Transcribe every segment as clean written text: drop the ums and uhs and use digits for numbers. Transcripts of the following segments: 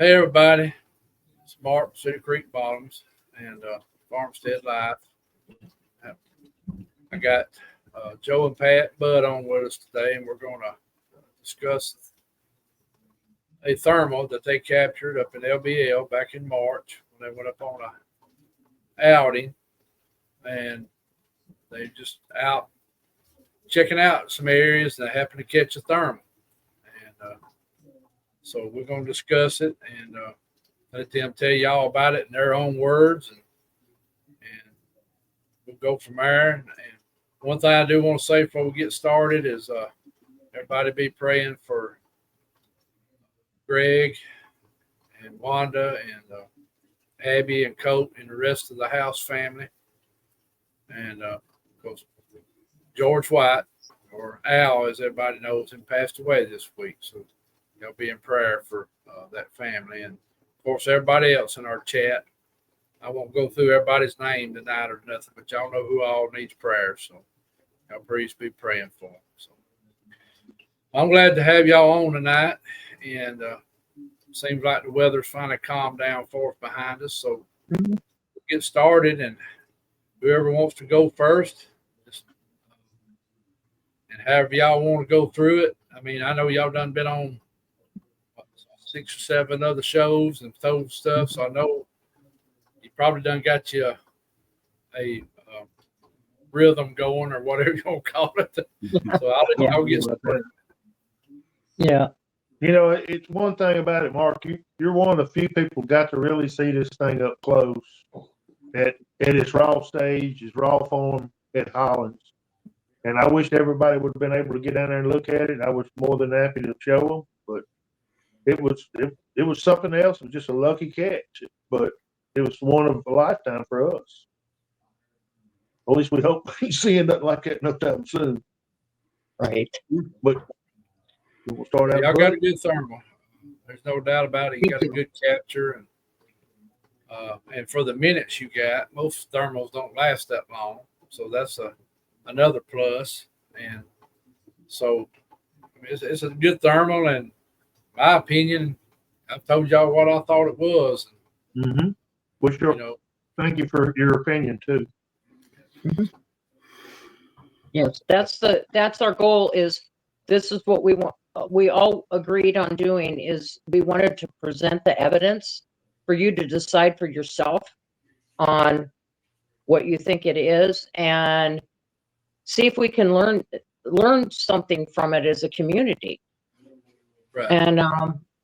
Hey everybody, it's Mark, Cedar Creek Bottoms, and Farmstead Life. I got Joe and Pat Budd on with us today, and we're going to discuss a thermal that they captured up in LBL back in March when they went up on a outing, and they just out checking out some areas that happened to catch a thermal, and so we're going to discuss it and let them tell y'all about it in their own words, and we'll go from there. And one thing I do want to say before we get started is everybody be praying for Greg and Wanda and Abby and Colt and the rest of the House family. And because George White, or Al, as everybody knows, him passed away this week. So y'all be in prayer for that family. And of course, everybody else in our chat. I won't go through everybody's name tonight or nothing, but y'all know who all needs prayer. So y'all please be praying for them. So I'm glad to have y'all on tonight. And seems like the weather's finally calmed down for us behind us. So we'll get started. And whoever wants to go first, and however y'all want to go through it. I mean, I know y'all done been on 6 or 7 other shows and told stuff, so I know you probably done got you a rhythm going or whatever you want to call it. So I'll let y'all get started. Yeah. You know, it's one thing about it, Mark. You're one of the few people got to really see this thing up close at its raw stage, its raw form at Hollins. And I wish everybody would have been able to get down there and look at it. I was more than happy to show them, but it was something else. It was just a lucky catch, but it was one of a lifetime for us. At least we hope we see nothing like that no time soon. Right. But we'll start out. Y'all got a good thermal. There's no doubt about it. You got a good capture, and for the minutes you got, most thermals don't last that long, so that's another plus. And so I mean, it's a good thermal, and my opinion, I've told y'all what I thought it was. Mm-hmm. Well, sure. Thank you for your opinion too. Mm-hmm. Yes, that's our goal. Is this is what we want? We all agreed on doing. Is we wanted to present the evidence for you to decide for yourself on what you think it is, and see if we can learn something from it as a community. Right.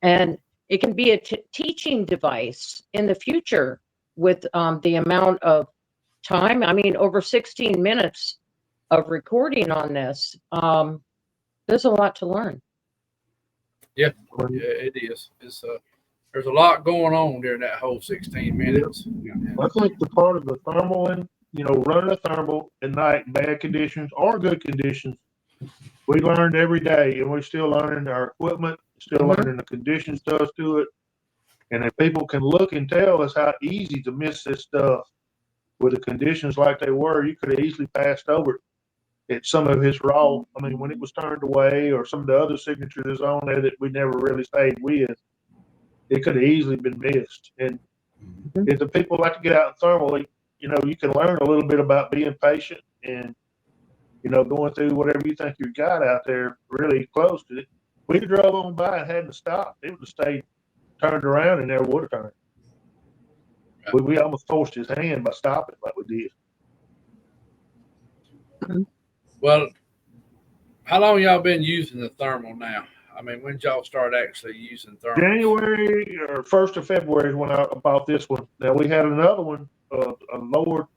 And it can be a teaching device in the future with the amount of time. I mean, over 16 minutes of recording on this. There's a lot to learn. Yeah, it is. It's there's a lot going on during that whole 16 minutes. I think the part of the thermal, and running a thermal at night in bad conditions or good conditions, we learned every day, and we're still learning our equipment, still learning the conditions does to it. And if people can look and tell us how easy to miss this stuff with the conditions like they were, you could have easily passed over it at some of his raw. I mean, when it was turned away, or some of the other signatures on there that we never really stayed with, it could have easily been missed. And if the people like to get out thermally, you can learn a little bit about being patient and, going through whatever you think you got out there really close to it. We drove on by and hadn't stopped. It would have stayed turned around and never would have turned. Right. We almost forced his hand by stopping like we did. Well, how long y'all been using the thermal now? I mean, when did y'all start actually using thermal? January or 1st of February is when I bought this one. Now, we had another one, a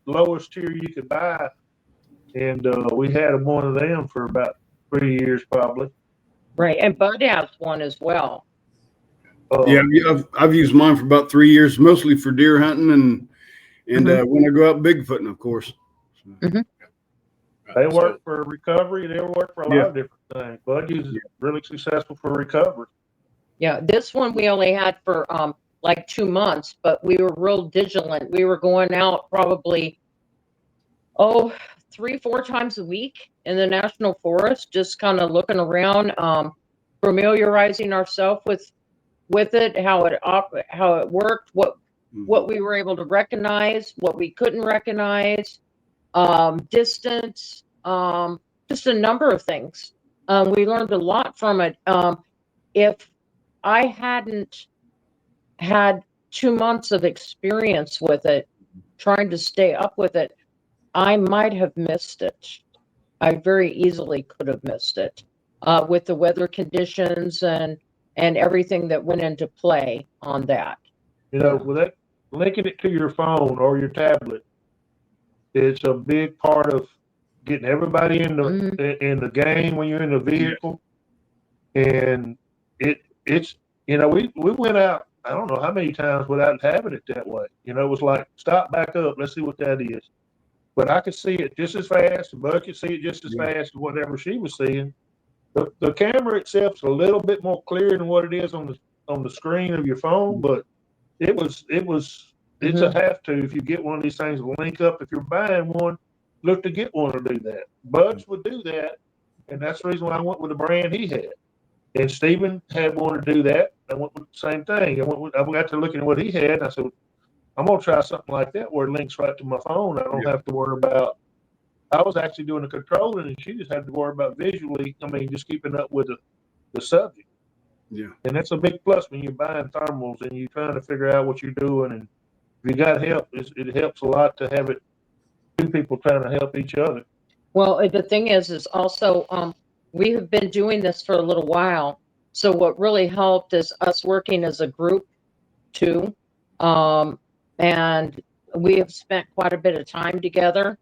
lowest tier you could buy, and we had one of them for about 3 years probably. Right, and Bud has one as well. Yeah, I've used mine for about 3 years, mostly for deer hunting and when I go out bigfooting, of course. Mm-hmm. They work for recovery. They work for a lot of different things. Bud is really successful for recovery. Yeah, this one we only had for like 2 months, but we were real vigilant. We were going out probably 3-4 times a week in the national forest, just kind of looking around, familiarizing ourselves with it, how it worked, what we were able to recognize, what we couldn't recognize, distance, just a number of things. We learned a lot from it. If I hadn't had 2 months of experience with it, trying to stay up with it, I might have missed it. I very easily could have missed it with the weather conditions and everything that went into play on that. You know, with that, linking it to your phone or your tablet, it's a big part of getting everybody in the game when you're in the vehicle. And it's you know, we went out, I don't know how many times without having it that way. You know, it was like, stop, back up, let's see what that is. But I could see it just as fast, and Bud could see it just as fast as whatever she was seeing. The camera itself's a little bit more clear than what it is on the screen of your phone, but it's a have to. If you get one of these things to link up, if you're buying one, look to get one to do that. Bud's would do that, and that's the reason why I went with the brand he had. And Stephen had one to do that. I went with the same thing. I got to looking at what he had, and I said, I'm gonna try something like that where it links right to my phone. I don't have to worry about. I was actually doing the controlling, and she just had to worry about visually. I mean, just keeping up with the subject. Yeah. And that's a big plus when you're buying thermals and you're trying to figure out what you're doing. And if you got help, it helps a lot to have it. Two people trying to help each other. Well, the thing is also we have been doing this for a little while. So what really helped is us working as a group too. And we have spent quite a bit of time together,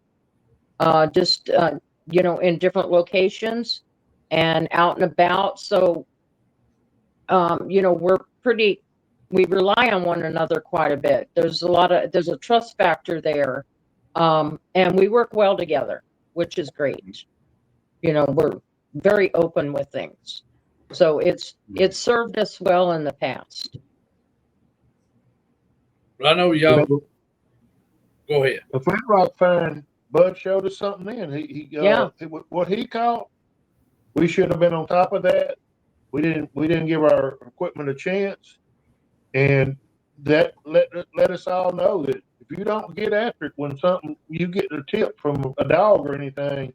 you know, in different locations and out and about. So, you know, we rely on one another quite a bit. There's a trust factor there. And we work well together, which is great. You know, we're very open with things. So it's served us well in the past. But I know y'all. Go ahead. The Flat Rock fan, Bud showed us something then. What he caught, we should have been on top of that. We didn't give our equipment a chance, and that let us all know that if you don't get after it when something you get a tip from a dog or anything,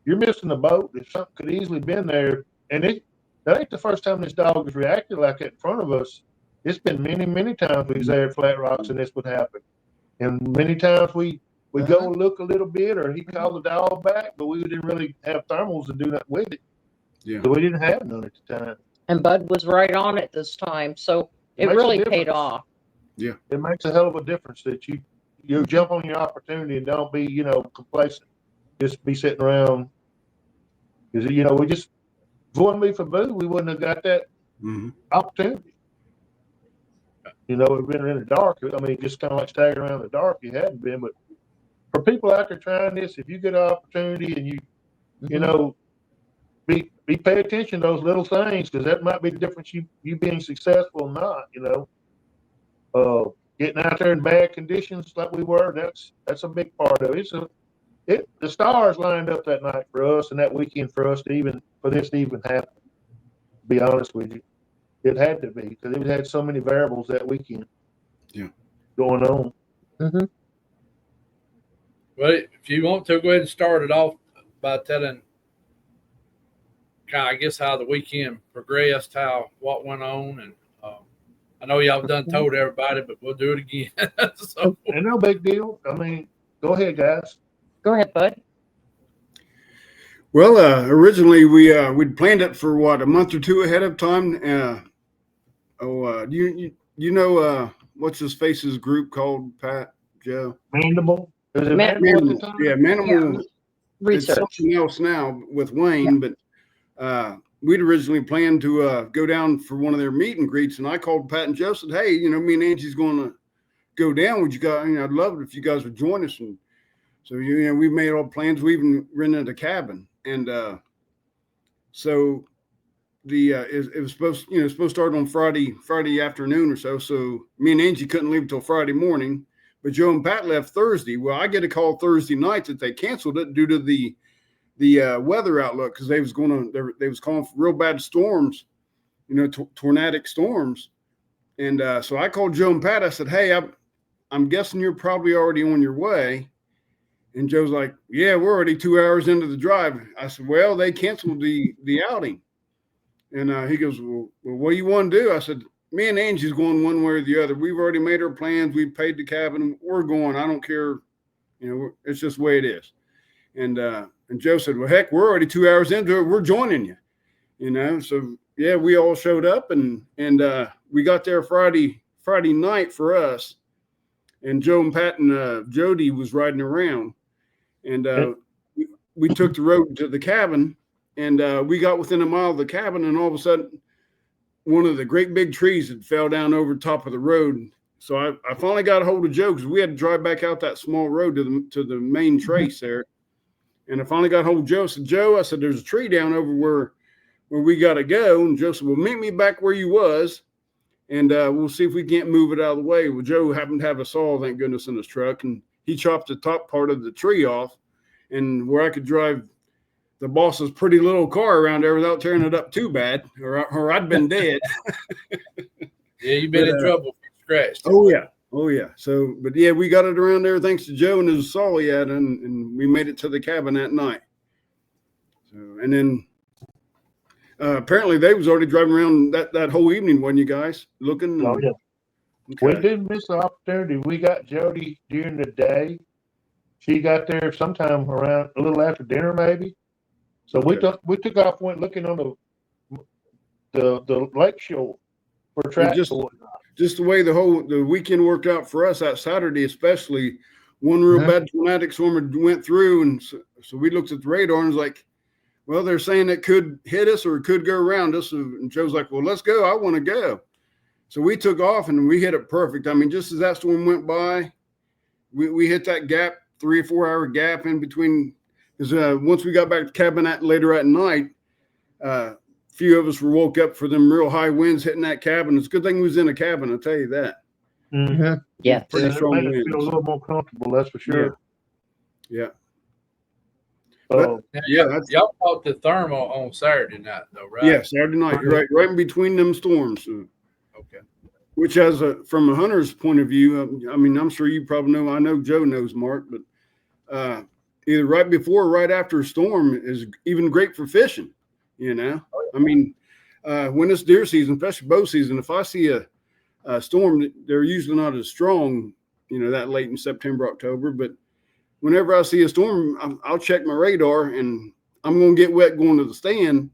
you're missing the boat. If something could easily been there, and that ain't the first time this dog has reacted like that in front of us. It's been many times we was there at Flat Rocks and this would happen. And many times we go and look a little bit, or he called the dog back, but we didn't really have thermals to do that with it. Yeah. So we didn't have none at the time. And Bud was right on it this time, so it really paid off. Yeah, it makes a hell of a difference that you jump on your opportunity and don't be complacent. Just be sitting around because we just if it wouldn't be for Boo, we wouldn't have got that opportunity. We've been in the dark. I mean, just kind of like staggering around in the dark. You hadn't been, but for people out there trying this, if you get an opportunity and be pay attention to those little things, because that might be the difference you being successful or not. Getting out there in bad conditions like we were, that's a big part of it. The stars lined up that night for us and that weekend for this to even happen. To be honest with you. It had to be because it had so many variables that weekend. Yeah, going on. Mm-hmm. Well, if you want to go ahead and start it off by telling, I guess, how the weekend progressed, what went on, and I know y'all done told everybody, but we'll do it again. So, and no big deal. I mean, go ahead, guys. Go ahead, Bud. Well, originally we'd planned it for a month or two ahead of time. What's his face's group called, Pat, Joe? Mandible. Mandible. Yeah, Mandible. Research. It's something else now with Wayne, but we'd originally planned to go down for one of their meet and greets, and I called Pat and Joe, said, "Hey, me and Angie's going to go down. Would you guys? I'd love it if you guys would join us." And so we made all plans. We even rented a cabin, and so. It was supposed to start on Friday afternoon or so. So me and Angie couldn't leave until Friday morning, but Joe and Pat left Thursday. Well, I get a call Thursday night that they canceled it due to the weather outlook because they was calling for real bad storms, tornadic storms, And so I called Joe and Pat. I said, hey, I'm guessing you're probably already on your way. And Joe's like, yeah, we're already 2 hours into the drive. I said, well, they canceled the outing. And he goes, well, what do you want to do? I said, me and Angie's going one way or the other. We've already made our plans. We've paid the cabin. We're going. I don't care. It's just the way it is. And Joe said, well, heck, we're already 2 hours into it. We're joining you. So yeah, we all showed up and we got there Friday night for us. And Joe and Pat and Jody was riding around. And we took the road to the cabin, and we got within a mile of the cabin, and all of a sudden, one of the great big trees had fell down over the top of the road. So I finally got a hold of Joe because we had to drive back out that small road to the main trace there. And I finally got hold of Joe. I said, Joe, there's a tree down over where we got to go. And Joe said, well, meet me back where you was, and we'll see if we can't move it out of the way. Well, Joe happened to have a saw, thank goodness, in his truck, and he chopped the top part of the tree off, and where I could drive the boss's pretty little car around there without tearing it up too bad, or I'd been dead. Yeah, you've been in trouble if you scratched. Oh yeah. So, but yeah, we got it around there thanks to Joe and his saw he had, and we made it to the cabin that night. So, and then apparently they was already driving around that whole evening, wasn't you guys? Looking. Oh yeah. Okay. We didn't miss the opportunity. We got Jody during the day. She got there sometime around a little after dinner, maybe. So we took off, went looking on the lake shore for tracks. Just the way the weekend worked out for us, that Saturday especially, one real bad tornadic storm went through, and so we looked at the radar and was like, well, they're saying it could hit us or it could go around us. And Joe's like, well, let's go. I want to go. So we took off and we hit it perfect. I mean, just as that storm went by, we hit that gap, 3 or 4 hour gap in between. Because once we got back to cabin later at night, a few of us were woke up for them real high winds hitting that cabin. It's a good thing we was in a cabin, I'll tell you that. Mm-hmm. Yeah, pretty strong it made winds. us feel a little more comfortable, that's for sure. Yeah. So, y'all caught the thermal on Saturday night, though, right? Yeah, Saturday night, right in between them storms. Okay. Which has from a hunter's point of view, I mean, I'm sure you probably know, I know Joe knows, Mark, but either right before or right after a storm is even great for fishing, I mean, when it's deer season, especially bow season, if I see a storm, they're usually not as strong, that late in September, October, but whenever I see a storm, I'll check my radar, and I'm going to get wet going to the stand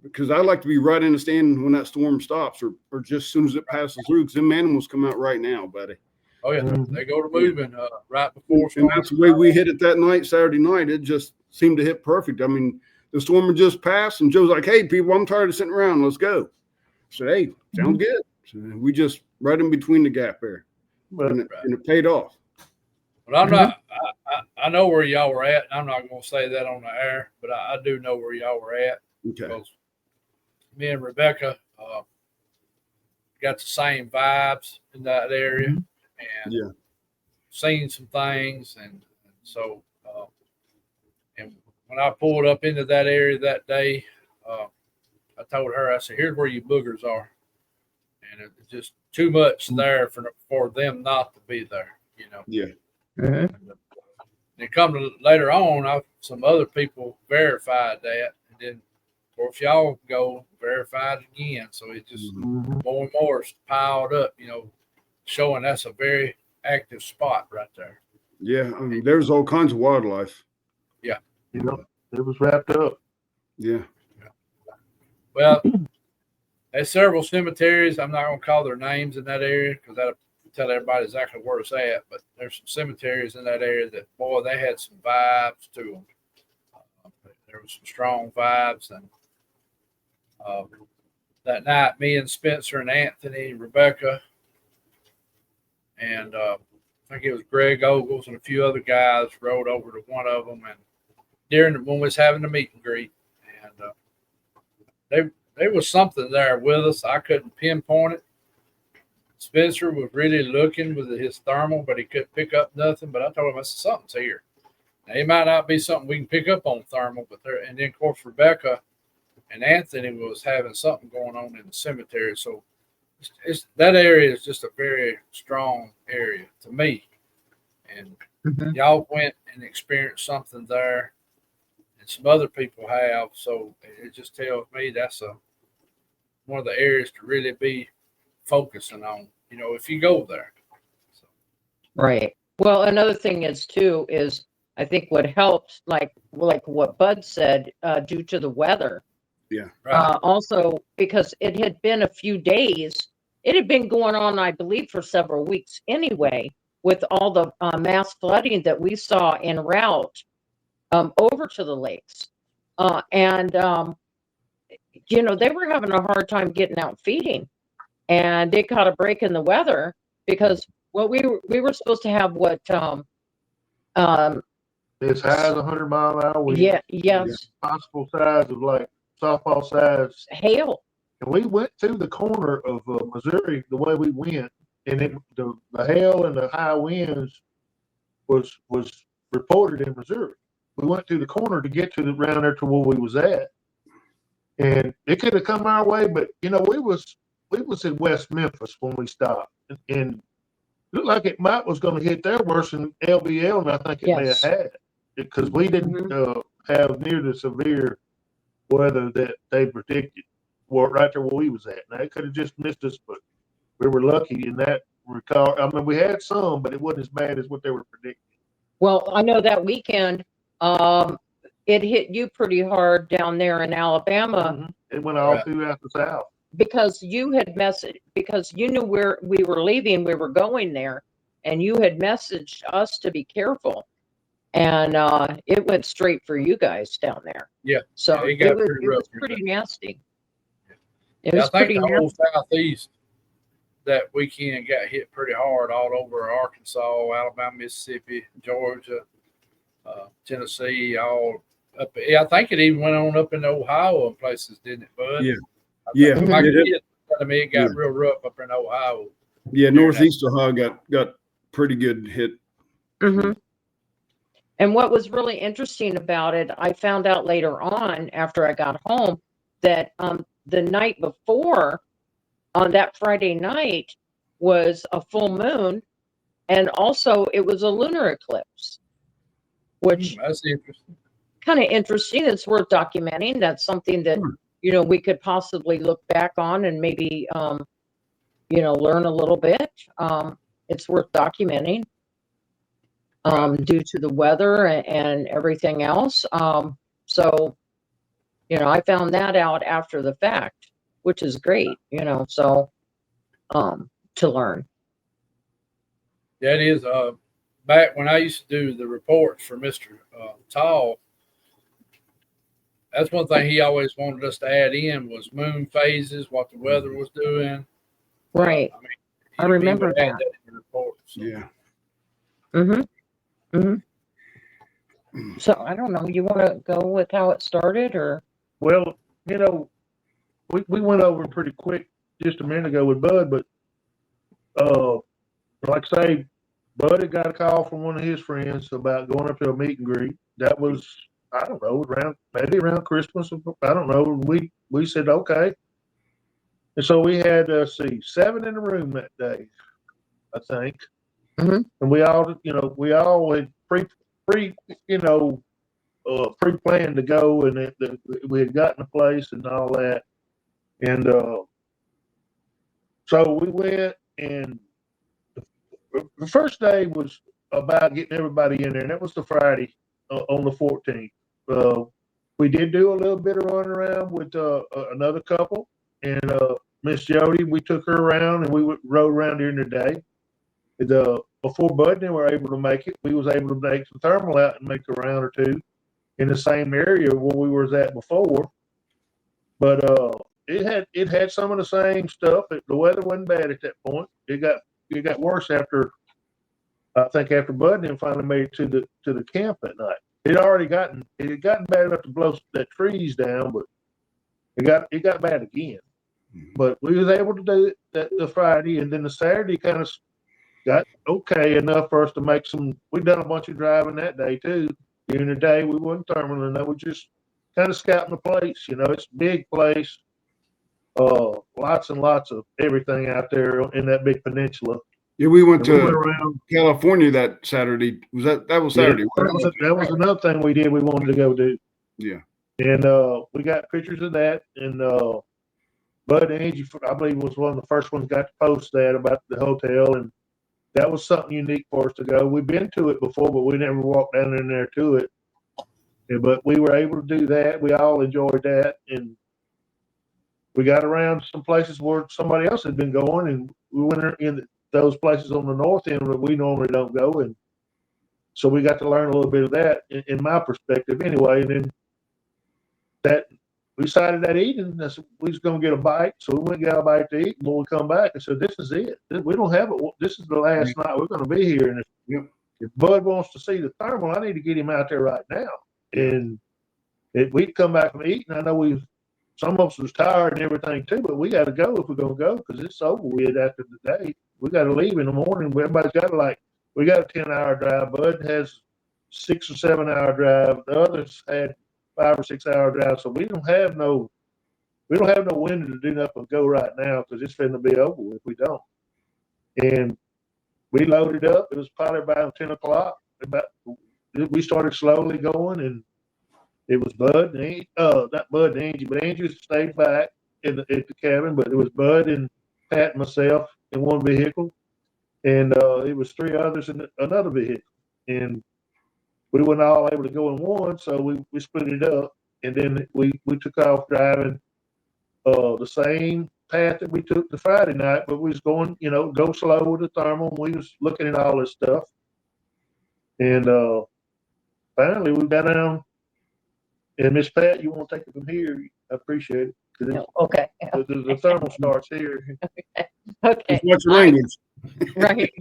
because I like to be right in the stand when that storm stops or just as soon as it passes through, because them animals come out right now, buddy. Oh, yeah. They go to moving right before storm. And that's the way we hit it that night, Saturday night. It just seemed to hit perfect. I mean, the storm had just passed, and Joe's like, hey, people, I'm tired of sitting around. Let's go. I said, hey, sounds good. So we just right in between the gap there. And it paid off. But I'm not, I know where y'all were at. I'm not going to say that on the air, but I do know where y'all were at. Okay. Because me and Rebecca got the same vibes in that area and seen some things. And so, and when I pulled up into that area that day, I told her, I said, here's where you boogers are. And it's just too much there for them not to be there, Yeah. Mm-hmm. And come to later on, some other people verified that, and then, of course, y'all go verified again. So it just more and more piled up, showing that's a very active spot right there. Yeah, I mean, there's all kinds of wildlife. Yeah, it was wrapped up. Yeah. Well, there's several cemeteries. I'm not going to call their names in that area because that'll tell everybody exactly where it's at, but there's some cemeteries in that area that, boy, they had some vibes to them. There was some strong vibes, and that night, me and Spencer and Anthony, Rebecca, and I think it was Greg Ogles and a few other guys rode over to one of them, and when we was having the meet and greet, and there was something there with us. I couldn't pinpoint it. Spencer was really looking with his thermal, but he couldn't pick up nothing. But I told him, I said, something's here. Now, it might not be something we can pick up on thermal, but there. And then, of course, Rebecca and Anthony was having something going on in the cemetery. So it's that area is just a very strong area to me. And Mhm. y'all went and experienced something there, and some other people have. So it just tells me that's one of the areas to really be focusing on. If you go there. So, Right. Well, another thing is too is I think what helped, like what Bud said, due to the weather. Yeah. right. Also, because it had been a few days, it had been going on, I believe, for several weeks anyway, with all the mass flooding that we saw en route over to the lakes. And they were having a hard time getting out feeding, and they caught a break in the weather because we were supposed to have what As high as 100-mile-an-hour wind. yeah, yes, Possible size of like softball size. hail. And we went through the corner of Missouri the way we went, and the hail and the high winds was reported in Missouri. We went through the corner to get to around there to where we was at, and it could have come our way, but we was in West Memphis when we stopped, and looked like it was going to hit there worse than LBL, and I think it may have Yes. had it because we didn't have near the severe weather that they predicted. Right there where we was at. Now it could have just missed us, but we were lucky in that regard. I mean, we had some, but it wasn't as bad as what they were predicting. Well, I know that weekend, it hit you pretty hard down there in Alabama It went all Right. throughout the South. because you had because you knew where we were leaving, we were going there, and you had messaged us to be careful, and it went straight for you guys down there. Yeah. So Yeah, it got was pretty it rough was through pretty nasty. It Yeah, I was think pretty the whole nasty. southeast that weekend got hit pretty hard all over Arkansas, Alabama, Mississippi, Georgia, Tennessee, all up. Yeah, I think it even went on up in Ohio and places, didn't it, Bud? Yeah. I Yeah. think my It- kid telling me it got Yeah. real rough up in Ohio. Yeah, during that. northeast Ohio got pretty good hit. Hmm. And what was really interesting about it, I found out later on after I got home that the night before, on that Friday night, was a full moon, and also it was a lunar eclipse, which That's interesting. kind of interesting. It's worth documenting. That's something that we could possibly look back on and maybe learn a little bit. It's worth documenting. Due to the weather and everything else. So, I found that out after the fact, which is great, so, to learn. Yeah, it is. Back when I used to do the reports for Mr. Tall, that's one thing he always wanted us to add in was moon phases, what the weather was doing. Right. I he would remember add that. in the report. So. Yeah. Mm-hmm. Mm-hmm. So I don't know. You want to go with how it started, or? Well, we went over pretty quick just a minute ago with Bud, but like I say, Bud had got a call from one of his friends about going up to a meet and greet. That was, I don't know, maybe around Christmas. I don't know. We said okay, and so we had 7 in the room that day, I think. Mhm. And we all had pre-planned to go, and we had gotten a place and all that, and so we went, and the first day was about getting everybody in there, and that was the Friday on the 14th. We did do a little bit of running around with another couple, and Miss Jody. We took her around, and we rode around during the day. Before Bud and they were able to make it, we was able to make some thermal out and make a round or two in the same area where we was at before. But it had some of the same stuff. The weather wasn't bad at that point. It got worse after Bud and them finally made it to the camp that night. It had gotten bad enough to blow that trees down, but it got bad again. But we was able to do it the Friday, and then the Saturday kind of got okay enough for us to make some. We done a bunch of driving that day too. During the day, we wasn't thermaling. That was just kind of scouting the place. It's a big place. lots and lots of everything out there in that big peninsula. Yeah, we went And we went to around. California that Saturday. That was Saturday? Yeah, that was another thing we did. We wanted to go do. Yeah. And we got pictures of that. And Bud and Angie, I believe, was one of the first ones got to post that about the hotel, and that was something unique for us to go. We've been to it before, but we never walked down in there to it. Yeah, but we were able to do that. We all enjoyed that, and we got around some places where somebody else had been going, and we went in those places on the north end that we normally don't go, and so we got to learn a little bit of that in my perspective, anyway. And then that we decided that evening that we was going to get a bite, so we went and got a bite to eat. And when we come back, and said, "This is it. We don't have it. This is the last night we're going to be here, and if Bud wants to see the thermal, I need to get him out there right now." And we'd come back from eating. I know some of us was tired and everything too, but we got to go if we're going to go because it's over with after the day. We got to leave in the morning. Everybody's got we got a 10-hour drive. Bud has 6 or 7 hour drive. The others had 5 or 6 hour drive. So we don't have no window to do nothing but go right now because it's finna be over if we don't. And we loaded up. It was probably about 10 o'clock. We started slowly going, and it was Bud and not Bud and Angie, but Angie stayed back at the cabin. But it was Bud and Pat and myself in one vehicle, and it was 3 others in another vehicle. And we weren't all able to go in one, so we split it up, and then we took off driving the same path that we took the Friday night, but we was going, go slow with the thermal. We was looking at all this stuff, and finally we got down. And Miss Pat, you want to take it from here? I appreciate it. No, okay. The thermal starts here. Okay. What's your language? Right.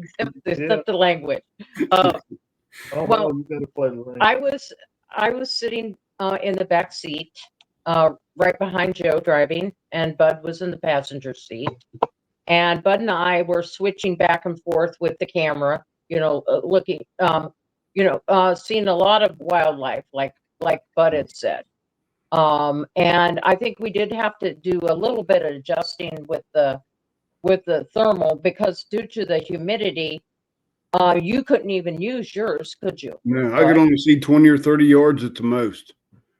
Except the language. Well, you got to play the language. I was sitting in the back seat, right behind Joe driving, and Bud was in the passenger seat. And Bud and I were switching back and forth with the camera, looking, seeing a lot of wildlife, like Bud had said. And I think we did have to do a little bit of adjusting with the thermal because due to the humidity, you couldn't even use yours, could you? No, I could only see 20 or 30 yards at the most.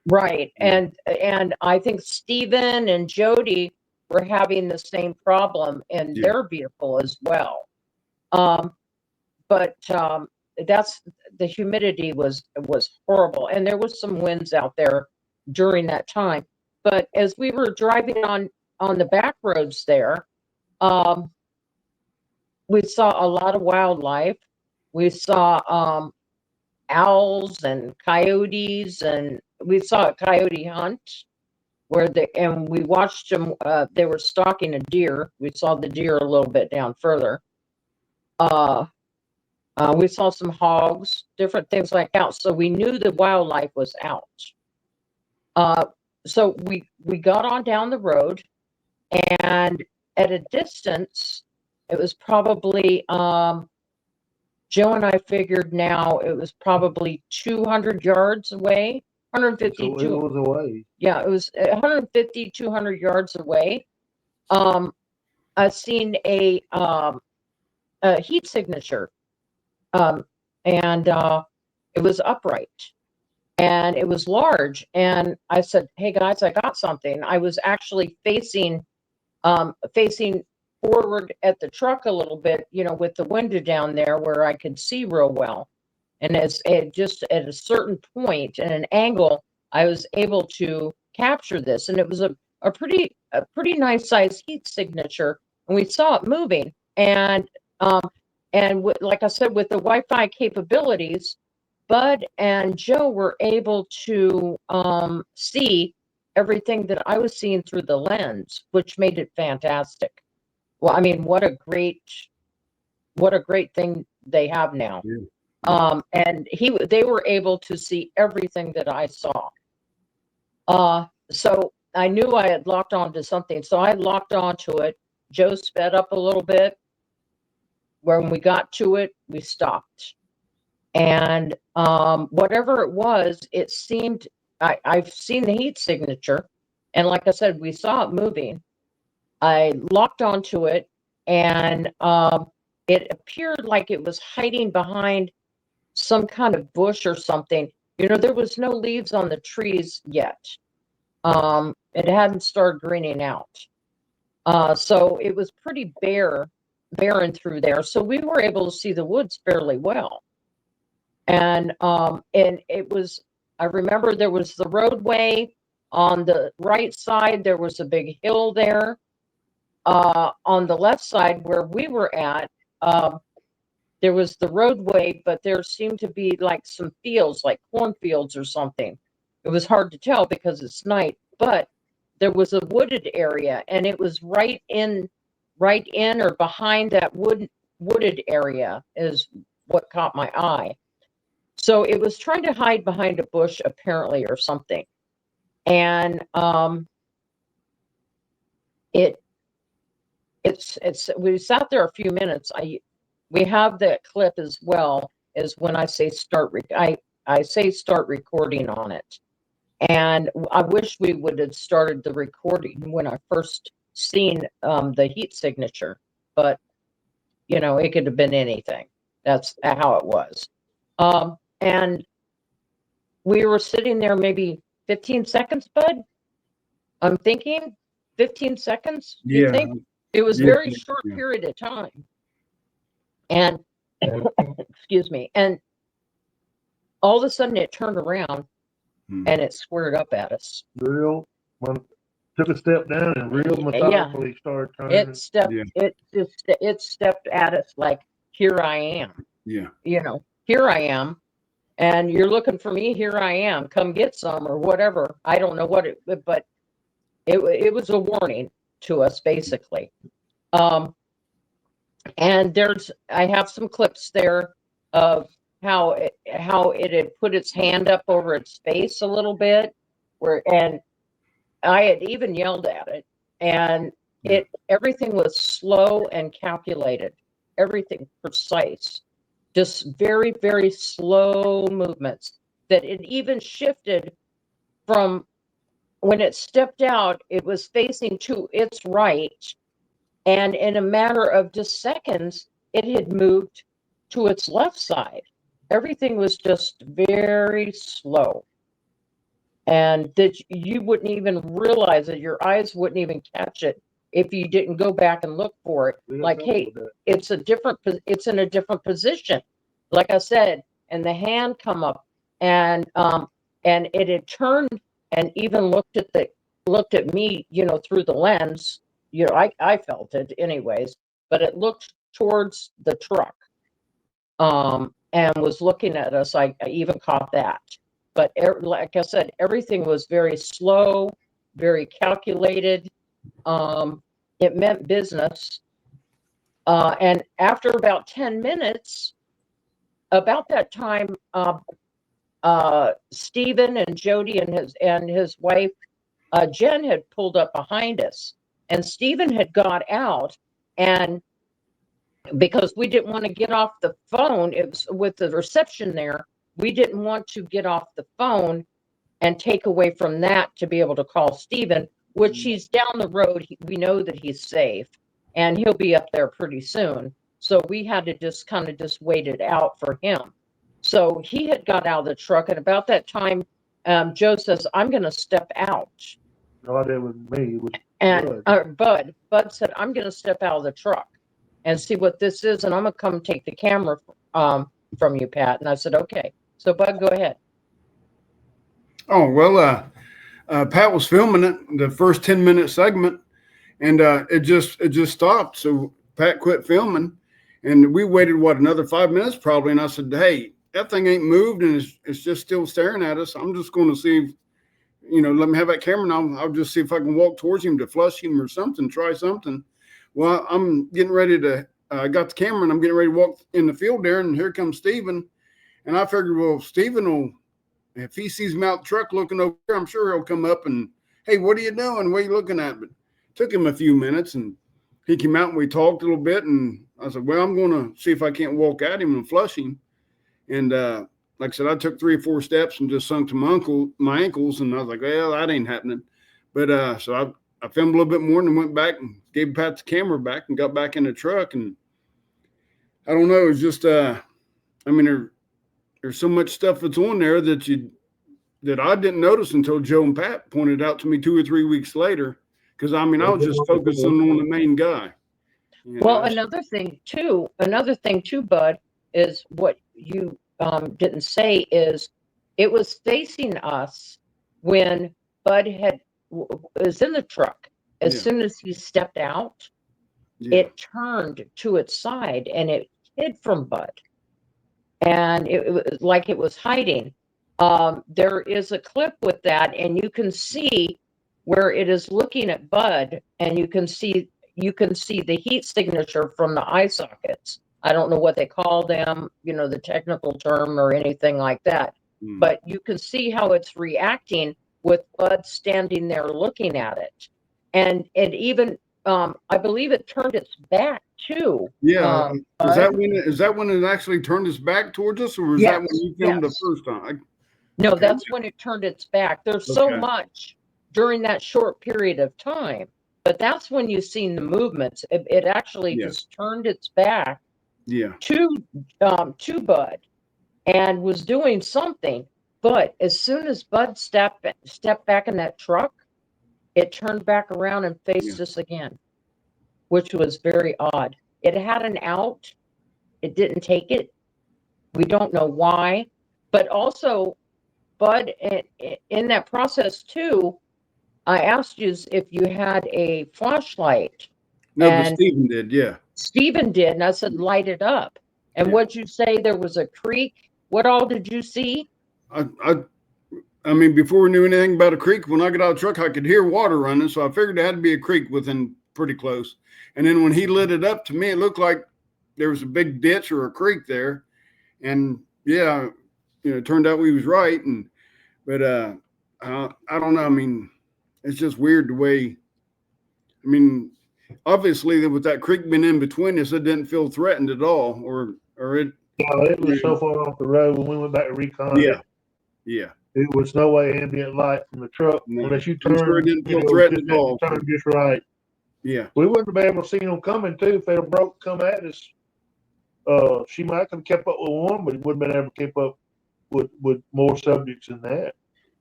Right. And I think Stephen and Jody were having the same problem in their vehicle as well. But that's the humidity was horrible, and there was some winds out there during that time. But as we were driving on the back roads there, we saw a lot of wildlife. We saw owls and coyotes, and we saw a coyote hunt and we watched them. They were stalking a deer. We saw the deer a little bit down further. We saw some hogs, different things like that. So we knew the wildlife was out. So we got on down the road, and at a distance, it was probably Joe and I figured now it was probably 200 yards away, 150. So it was away. Yeah, it was 150, 200 yards away. I seen a heat signature. And it was upright and it was large. And I said, "Hey guys, I got something." I was actually facing forward at the truck a little bit, with the window down there where I could see real well. And just at a certain point and an angle, I was able to capture this. And it was a pretty nice size heat signature. And we saw it moving. And like I said, with the Wi-Fi capabilities, Bud and Joe were able to see everything that I was seeing through the lens, which made it fantastic. Well, I mean, what a great thing they have now. Yeah. And they were able to see everything that I saw. So I knew I had locked onto something. So I locked onto it. Joe sped up a little bit. When we got to it, we stopped. And whatever it was, it seemed, I've seen the heat signature. And like I said, we saw it moving. I locked onto it, and it appeared like it was hiding behind some kind of bush or something. You know, there was no leaves on the trees yet. It hadn't started greening out. So it was pretty barren through there. So we were able to see the woods fairly well. And it was, I remember there was the roadway on the right side. There was a big hill there. On the left side where we were at, there was the roadway, but there seemed to be like some fields, like cornfields or something. It was hard to tell because it's night, but there was a wooded area, and it was right in or behind that wooded area is what caught my eye. So it was trying to hide behind a bush apparently or something. And we sat there a few minutes. We have that clip as well as when I say I say start recording on it. And I wish we would have started the recording when I first seen the heat signature, but you know, it could have been anything. That's how it was. And we were sitting there maybe 15 seconds, Bud. I'm thinking 15 seconds. You think? It was very short period of time. And excuse me. And all of a sudden it turned around and it squared up at us. Took a step down and real methodically started turning. It stepped at us like, here I am. Yeah. You know, here I am. And you're looking for me, here I am. Come get some or whatever. I don't know what but it was a warning to us basically. And I have some clips there of how it had put its hand up over its face a little bit, and I had even yelled at it, and everything was slow and calculated, everything precise, just very, very slow movements. That it even shifted from when it stepped out, it was facing to its right. And in a matter of just seconds, it had moved to its left side. Everything was just very slow. And that you wouldn't even realize it. Your eyes wouldn't even catch it if you didn't go back and look for it. Like, hey, it's in a different position. Like I said, and the hand come up and it had turned and even looked at me, you know, through the lens. You know, I felt it anyways, but it looked towards the truck and was looking at us. I even caught that. But like I said, everything was very slow, very calculated. It meant business. And after about 10 minutes, about that time, Stephen and Jody and his wife, Jen, had pulled up behind us. And Stephen had got out, and because we didn't want to get off the phone, it was with the reception there, we didn't want to get off the phone and take away from that to be able to call Stephen, which he's down the road. We know that he's safe, and he'll be up there pretty soon. So we had to just kind of just wait it out for him. So he had got out of the truck, and about that time, Joe says, I'm going to step out. No, that was me. It was and Bud said, I'm going to step out of the truck and see what this is, and I'm going to come take the camera from you, Pat. And I said, okay. So Bud, go ahead. Oh, well, Pat was filming it, the first 10-minute segment, and it just stopped. So Pat quit filming, and we waited, another 5 minutes probably. And I said, hey, that thing ain't moved, and it's just still staring at us. I'm just going to see if, let me have that camera, and I'll just see if I can walk towards him to flush him or something, try something. Well, I'm getting ready to, I got the camera, and I'm getting ready to walk in the field there, and here comes Stephen. And I figured, well, Stephen will, if he sees me out the truck looking over here, I'm sure he'll come up and, hey, what are you doing? What are you looking at? But it took him a few minutes, and he came out and we talked a little bit. And I said, well, I'm going to see if I can't walk at him and flush him. And like I said, I took 3 or 4 steps and just sunk to my ankles. And I was like, well, that ain't happening. But so I I filmed a little bit more and then went back and gave Pat the camera back and got back in the truck. And I don't know, it's just I mean, there's so much stuff that's on there that I didn't notice until Joe and Pat pointed out to me 2 or 3 weeks later. Because I mean, I was just focusing on the main guy. Well, another thing too, Bud, is what you didn't say is it was facing us when Bud was in the truck. As soon as he stepped out, it turned to its side and it hid from Bud, and it was like it was hiding. There is a clip with that, and you can see where it is looking at Bud, and you can see the heat signature from the eye sockets. I don't know what they call them, the technical term or anything like that, but you can see how it's reacting with Bud standing there looking at it, and even I believe it turned its back too. Yeah, is that when it actually turned its back towards us, or was that when you filmed the first time? No, that's when it turned its back. There's so much during that short period of time, but that's when you've seen the movements. It actually just turned its back to Bud and was doing something. But as soon as Bud stepped back in that truck, it turned back around and faced us again, which was very odd. It had an out. It didn't take it. We don't know why. But also, Bud, in that process too, I asked you if you had a flashlight. No, but Stephen did, Stephen did, and I said, light it up. And what'd you say? There was a creek. What all did you see? I mean, before we knew anything about a creek, when I got out of the truck, I could hear water running, so I figured there had to be a creek within pretty close. And then when he lit it up, to me, it looked like there was a big ditch or a creek there. And it turned out we was right. But I don't know. I mean, it's just weird the way. I mean, obviously, with that creek being in between us, it didn't feel threatened at all, or it. No, it was so far off the road when we went back to recon. Yeah. It was no way ambient light from the truck unless you turned. Sure it didn't feel threatened at all. Turned just right. Yeah. We wouldn't have been able to see them coming too if they'd have come at us. She might have kept up with one, but he wouldn't have been able to keep up with more subjects than that.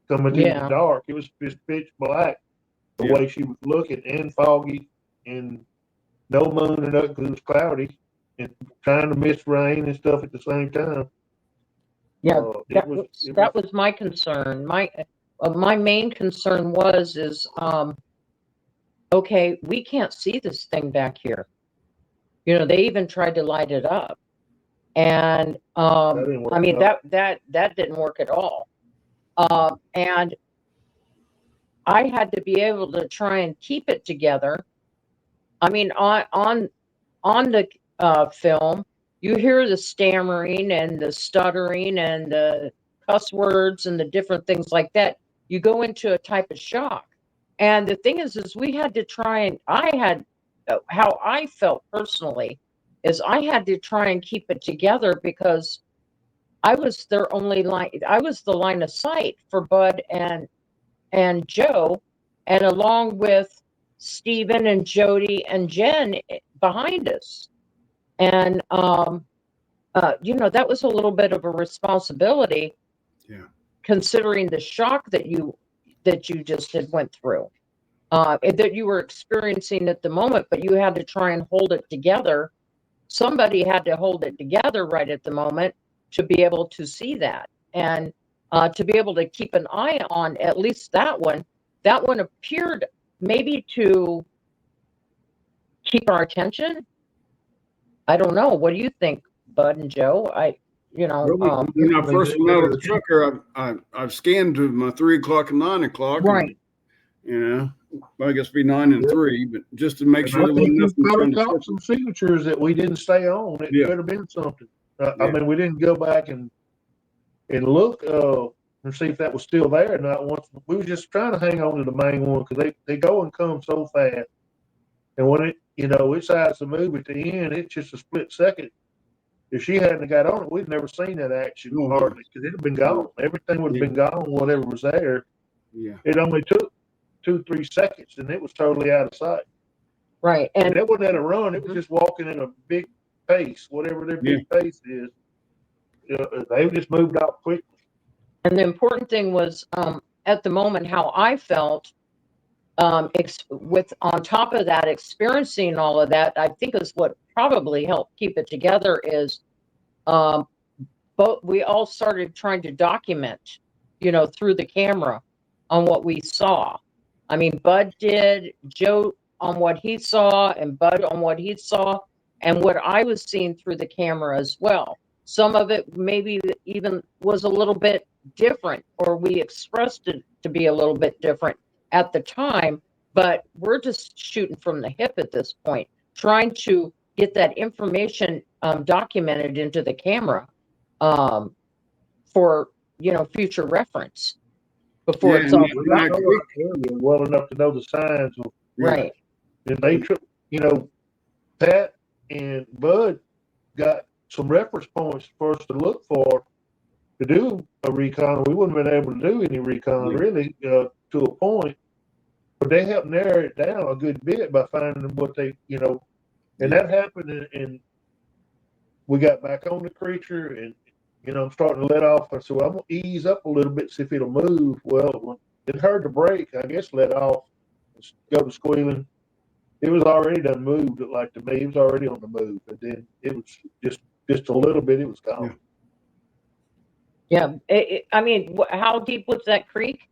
Coming through the dark, it was just pitch black the way she was looking, and foggy, and no moon and nothing because it was cloudy, and trying to miss rain and stuff at the same time. Yeah, that was my concern. My main concern is okay, we can't see this thing back here. They even tried to light it up, and I mean that didn't work at all. And I had to be able to try and keep it together. I mean, on the film, you hear the stammering and the stuttering and the cuss words and the different things like that. You go into a type of shock. And the thing is we had to try, and how I felt personally is I had to try and keep it together because I was the line of sight for Bud and Joe, and along with Stephen and Jody and Jen behind us. And, that was a little bit of a responsibility, considering the shock that you just went through, that you were experiencing at the moment, but you had to try and hold it together. Somebody had to hold it together right at the moment to be able to see that, and to be able to keep an eye on at least that one. That one appeared maybe to keep our attention. I don't know. What do you think, Bud and Joe? When I first went out of the truck here, I've scanned to my 3 o'clock and 9 o'clock. Right. And, I guess it'd be 9 and 3, but just to make sure there wasn't nothing. Got some signatures that we didn't stay on. It could have been something. I mean, we didn't go back and look and see if that was still there or not. Once we were just trying to hang on to the main one because they go and come so fast, and when it it decides to move at the end, it's just a split second. If she hadn't got on it, we'd never seen that action hardly because it'd have been gone. Everything would have been gone, whatever was there. Yeah. It only took 2-3 seconds, and it was totally out of sight. Right. And And it wasn't at a run; it was just walking at a big pace, whatever their big pace is. They just moved out quickly. the important thing was, at the moment, how I felt, with on top of that, experiencing all of that, I think is what probably helped keep it together is, but we all started trying to document, through the camera on what we saw. I mean, Bud did, Joe on what he saw, and Bud on what he saw, and what I was seeing through the camera as well. Some of it maybe even was a little bit different, or we expressed it to be a little bit different at the time, but we're just shooting from the hip at this point, trying to get that information documented into the camera, for future reference before Yeah, it's all We don't know our area well enough to know the signs. right. And they, Pat and Bud got some reference points for us to look for to do a recon. We wouldn't have been able to do any recon really to a point, but they helped narrow it down a good bit by finding what they, and that happened. And we got back on the creature, and I'm starting to let off. I said, well, I'm gonna ease up a little bit, see if it'll move. Well, it heard the brake, I guess, let off, go to squealing. It was already done moved. Like to me, it was already on the move, and then it was just a little bit. It was gone. Yeah. I mean, how deep was that creek?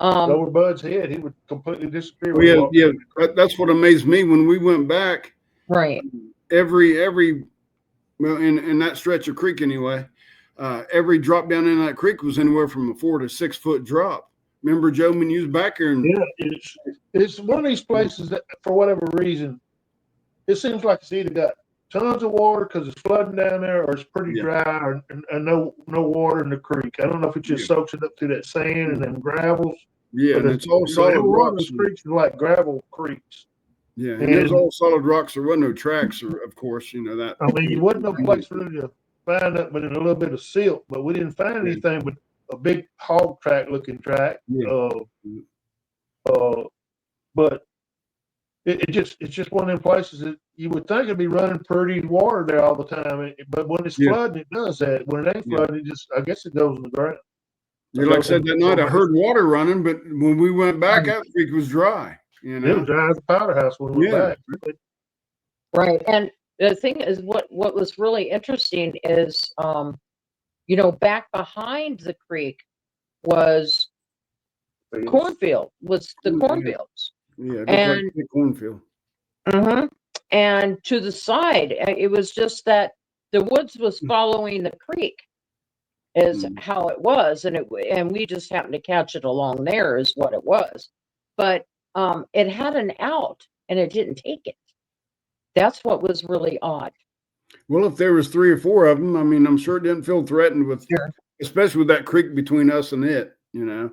Over Bud's head, he would completely disappear. Well, that's what amazed me when we went back. Right. Every well, in that stretch of creek anyway, every drop down in that creek was anywhere from a 4 to 6 foot drop. Remember, Joe, when you was back here? And it's one of these places that, for whatever reason, it seems like it's either got tons of water because it's flooding down there, or it's pretty dry, or no water in the creek. I don't know if it just soaks it up through that sand and them gravels. Yeah, and it's all solid rocks. Those creeks are like gravel creeks. Yeah, and there's all solid rocks. There wasn't no tracks, or of course, that. I mean, there wasn't no place really to find up but in a little bit of silt, but we didn't find anything but a big hog track looking track. But it's just one of them places that you would think it'd be running pretty water there all the time, but when it's flooding, it does that. When it ain't flooding, I guess it goes in the ground. Like I said that night, I heard water running, but when we went back, that creek was dry. It was dry as a powder house when we went back. Really. Right. And the thing is, what was really interesting is, back behind the creek was cornfield, was the cornfields. Yeah, and like the cornfield. And to the side, it was just that the woods was following the creek, is how it was, and we just happened to catch it along there, is what it was. But it had an out, and it didn't take it. That's what was really odd. Well, if there was 3 or 4 of them, I mean, I'm sure it didn't feel threatened with, especially with that creek between us and it, and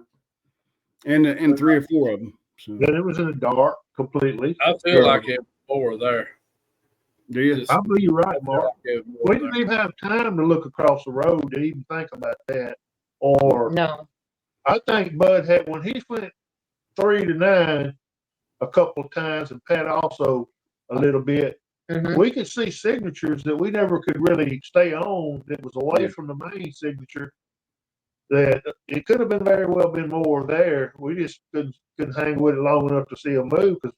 3 or 4 of them. So. Yeah, it was in the dark completely. I feel like it was more there. Do you? I believe you're right, Mark. We didn't even have time to look across the road to even think about that. Or no, I think Bud had, when he went 3 to 9 a couple of times, and Pat also a little bit. We could see signatures that we never could really stay on. That was away from the main signature. That it could have been very well been more there. We just couldn't hang with it long enough to see them move, because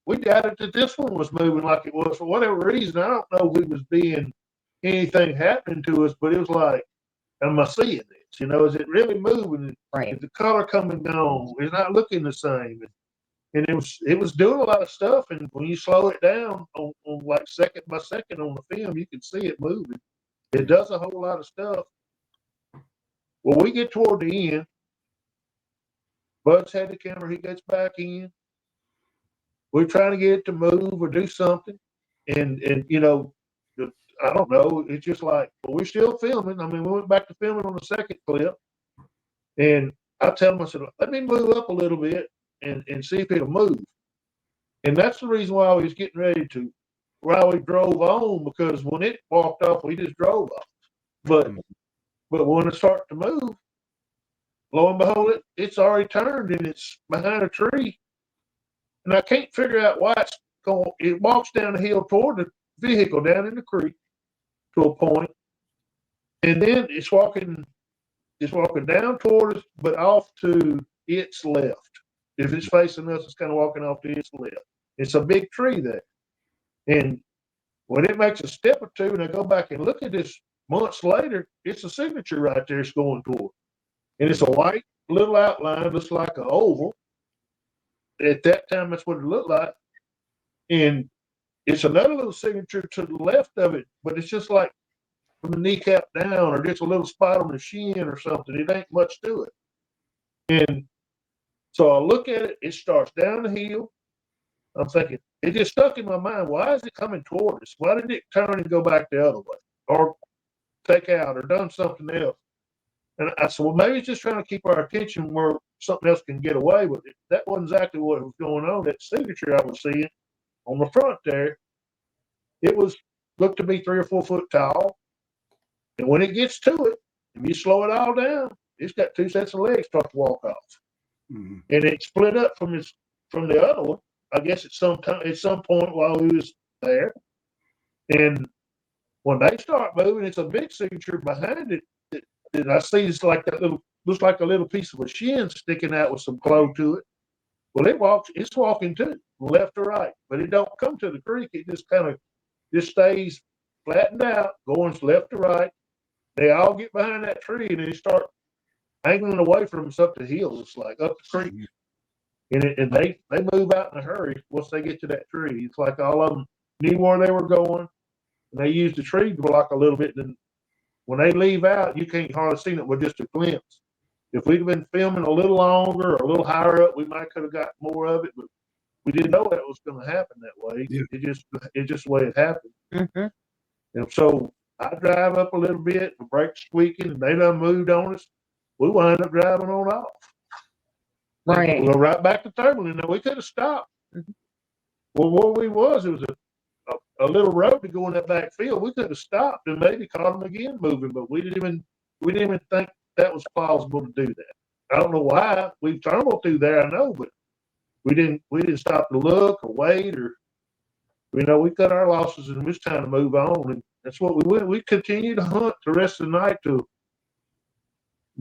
we doubted that this one was moving like it was for whatever reason. I don't know if it was being anything happening to us, but it was like, am I seeing this? Is it really moving? right. Is the color coming on? It's not looking the same. And it was doing a lot of stuff. And when you slow it down on like second by second on the film, you can see it moving. It does a whole lot of stuff. Well, we get toward the end. Bud's had the camera. He gets back in. We're trying to get it to move or do something. And I don't know. It's just like, but we're still filming. I mean, we went back to filming on the second clip. And I tell him, I said, let me move up a little bit and see if it'll move. And that's the reason why we was getting ready to, while we drove on, because when it walked off, we just drove off. But when it started to move, lo and behold, it's already turned and it's behind a tree. And I can't figure out why it's going. It walks down the hill toward the vehicle down in the creek to a point, and then it's walking down toward us, but off to its left. If it's facing us, it's kind of walking off to its left. It's a big tree there. And when it makes a step or two, and I go back and look at this months later, it's a signature right there it's going toward. And it's a white little outline, looks like an oval. At that time, that's what it looked like. And it's another little signature to the left of it, but it's just like from the kneecap down, or just a little spot on the shin or something. It ain't much to it. And so I look at it, it starts down the hill. I'm thinking, it just stuck in my mind. Why is it coming toward us? Why didn't it turn and go back the other way, or take out, or done something else? And I said, well, maybe it's just trying to keep our attention where something else can get away with it. That wasn't exactly what was going on. That signature I was seeing on the front there, it looked to be 3 or 4 foot tall. And when it gets to it, if you slow it all down, it's got 2 sets of legs start to walk off. Mm-hmm. And it split up from the other one, I guess at some point while we was there. And when they start moving, it's a big signature behind it. And I see it's like looks like a little piece of a shin sticking out with some claw to it. Well, it's walking too, left to right, but it don't come to the creek. It just kind of stays flattened out, going left to right. They all get behind that tree and they start angling away from us up the hill. It's like up the creek. And they move out in a hurry once they get to that tree. It's like all of them knew where they were going, and they used the tree to block a little bit. And when they leave out, you can't hardly see it with just a glimpse. If we'd have been filming a little longer or a little higher up, we might could have got more of it, but we didn't know that was going to happen that way. Yeah. It's just the way it happened. Mm-hmm. And so I drive up a little bit, the brakes squeaking, and they done moved on us. We wind up driving on off. Right. We'll go right back to Turbulent. Now, we could have stopped. Mm-hmm. Well, where we was, it was a little road to go in that back field. We could have stopped and maybe caught them again moving, but we didn't even think that was plausible to do that. I don't know why. We turned through there, I know, but we didn't stop to look or wait, or we cut our losses and it was time to move on. And that's what we went. We continued to hunt the rest of the night to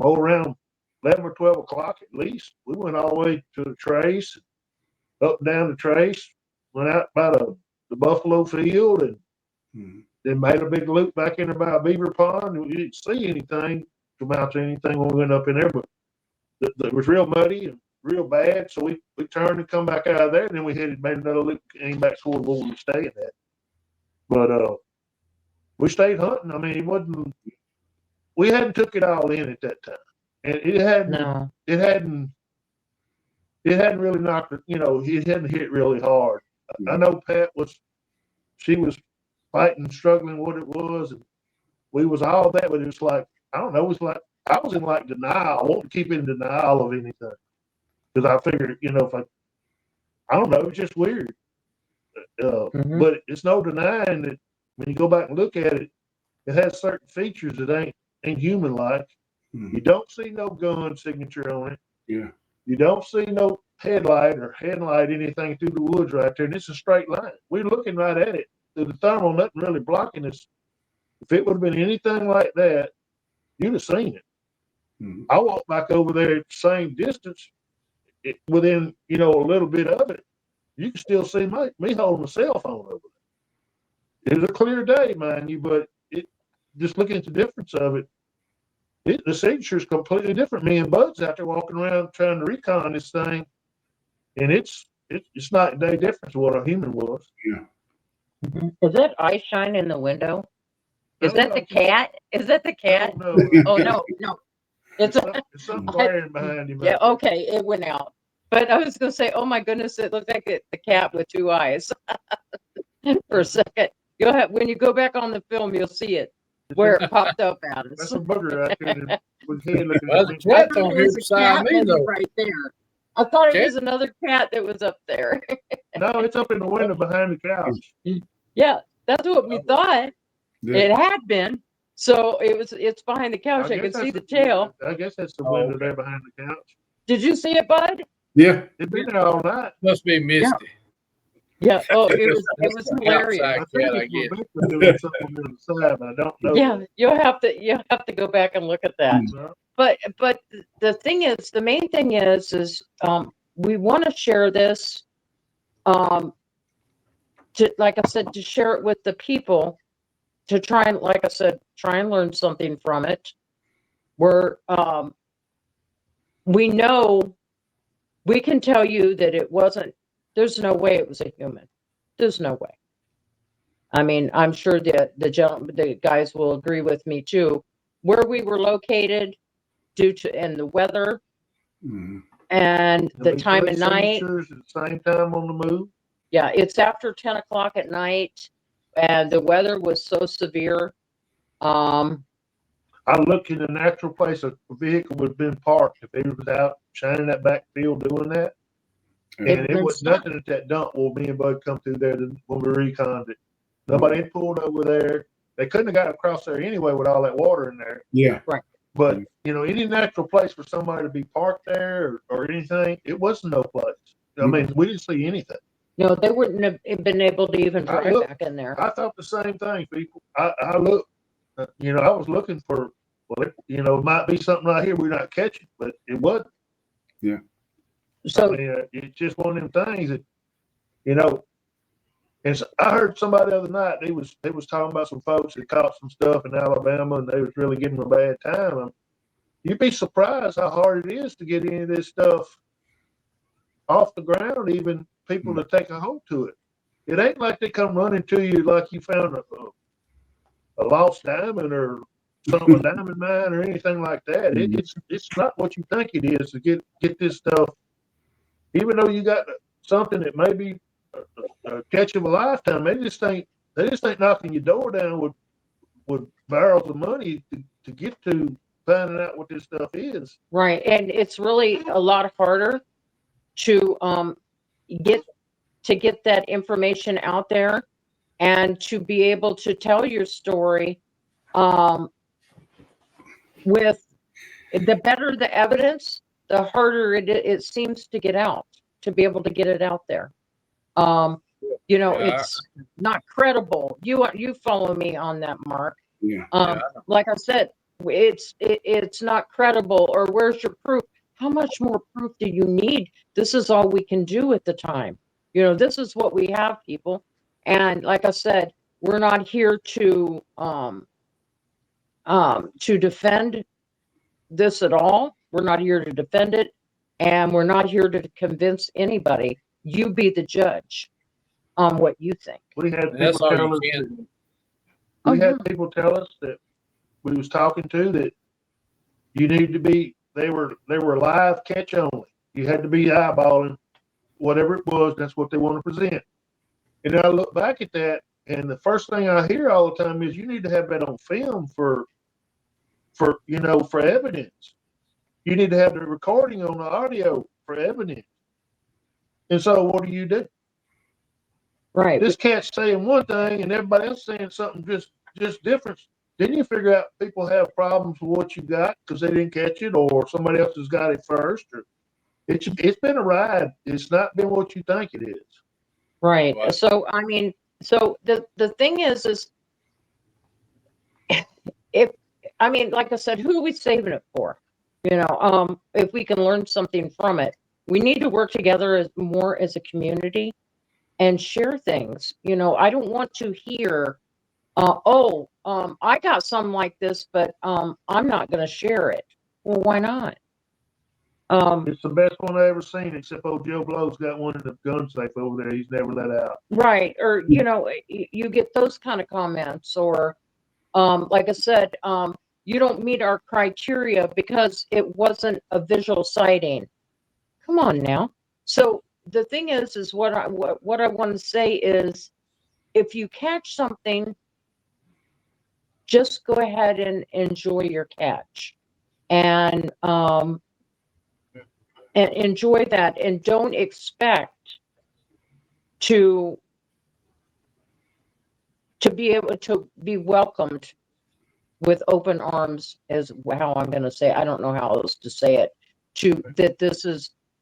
around 11 or 12 o'clock at least. We went all the way to the Trace, up and down the Trace, went out by the Buffalo Field, and then made a big loop back in there by a beaver pond. We didn't see anything to amount to anything when we went up in there, but it was real muddy and real bad. So we turned and come back out of there, and then we made another loop, came back toward where we were staying at. But we stayed hunting. I mean, we hadn't took it all in at that time, and it hadn't really knocked it. It hadn't hit really hard. I know Pat she was fighting, struggling what it was, and we was all that, but it was like, I don't know, it was like I was in like denial. I won't keep in denial of anything because I figured, if I don't know, it's just weird. But it's no denying that when you go back and look at it, it has certain features that ain't human like. You don't see no gun signature on it. Yeah. You don't see no headlight anything through the woods right there, and it's a straight line. We're looking right at it. Through the thermal, nothing really blocking us. If it would have been anything like that, you'd have seen it. Mm-hmm. I walked back over there at the same distance, within a little bit of it. You can still see me holding a cell phone over there. It was a clear day, mind you, but just looking at the difference of it, the signature is completely different. Me and Bud's out there walking around trying to recon this thing, and it's night and day difference of what a human was. Yeah. Mm-hmm. Is that eye shine in the window? Is that the cat? Is that the cat? No. Oh no. It's something glaring behind him. Yeah, okay, it went out. But I was going to say, oh my goodness, it looked like the cat with 2 eyes for a second. When you go back on the film, you'll see it where it popped up at us. That's a bugger right there. With head looking well, the cat's on here beside me, though. Right there. I thought it was another cat that was up there. No, it's up in the window behind the couch. Yeah, that's what we thought. Yeah. It had been. So it's behind the couch. I guess could see that's the tail. I guess that's the Oh, window okay. there behind the couch. Did you see it, Bud? Yeah. It's been there all night. Must be misty. Yeah. Oh, it It's was an hilarious. outside I think cat, I it's guess. Rebecca doing something on the side, but I don't know. Yeah, you'll have to go back and look at that. Well, But the thing is, the main thing is we want to share this, to, like I said, to share it with the people, to try and, like I said, try and learn something from it. We're we know, we can tell you that it wasn't. There's no way it was a human. There's no way. I mean, I'm sure that the guys will agree with me too. Where we were located, due to and the weather Mhm. and the there'll be time three of night. signatures at the same time on the move. Yeah, it's after 10 o'clock at night, and the weather was so severe. I looked in a natural place a vehicle would have been parked if he was out shining that back field doing that. Yeah. And it was nothing at that dump where me and Bud come through there when we reconned it. Nobody had pulled over there. They couldn't have got across there anyway with all that water in there. Yeah. But you know, any natural place for somebody to be parked there or anything, it wasn't no place. I mean, we didn't see anything. No, they wouldn't have been able to even I drive looked- back in there. I thought the same thing, people. I looked, you know, I was looking for, well, it might be something right here we're not catching, but it wasn't. So I mean, it's just one of them things that, you know, and so I heard somebody the other night, they was talking about some folks that caught some stuff in Alabama and they was really giving them a bad time. You'd be surprised how hard it is to get any of this stuff off the ground, even people to take a hold to it. It ain't like they come running to you like you found a lost diamond or something, a diamond mine or anything like that. It's not what you think it is to get this stuff. Even though you got something that may be a catch of a lifetime, they just think knocking your door down with barrels of money to get to finding out what this stuff is. right, and it's really a lot harder to get that information out there and to be able to tell your story. With the better the evidence, the harder it seems to get out, to be able to get it out there. It's not credible. You follow me on that, Mark. Yeah. Like I said, it's not credible, or where's your proof? How much more proof do you need? This is all we can do at the time. This is what we have, people. And like I said, we're not here to defend this at all. We're not here to defend it, and we're not here to convince anybody. You be the judge on what you think. We had That's people all tell you us. can. We had people tell us that we was talking to that you need to be. They were live catch only. You had to be eyeballing whatever it was. That's what they want to present. And then I look back at that, and the first thing I hear all the time is you need to have that on film for evidence. You need to have the recording on the audio for evidence. And so what do? Right. This cat's saying one thing and everybody else saying something just different. Then you figure out people have problems with what you got because they didn't catch it, or somebody else has got it first. Or it's been a ride. It's not been what you think it is. Right. Wow. So I mean, the thing is like I said, who are we saving it for? If we can learn something from it, we need to work together more as a community and share things. I don't want to hear, I got something like this, but I'm not going to share it. Well, why not? It's the best one I ever seen, except old Joe Blow's got one in the gun safe over there. He's never let out. Right. Or, you get those kind of comments, or, like I said, you don't meet our criteria because it wasn't a visual sighting. Come on now. So the thing is what I want to say is, if you catch something, just go ahead and enjoy your catch, and enjoy that, and don't expect to be able to be welcomed with open arms, is how I'm going to say. I don't know how else to say it.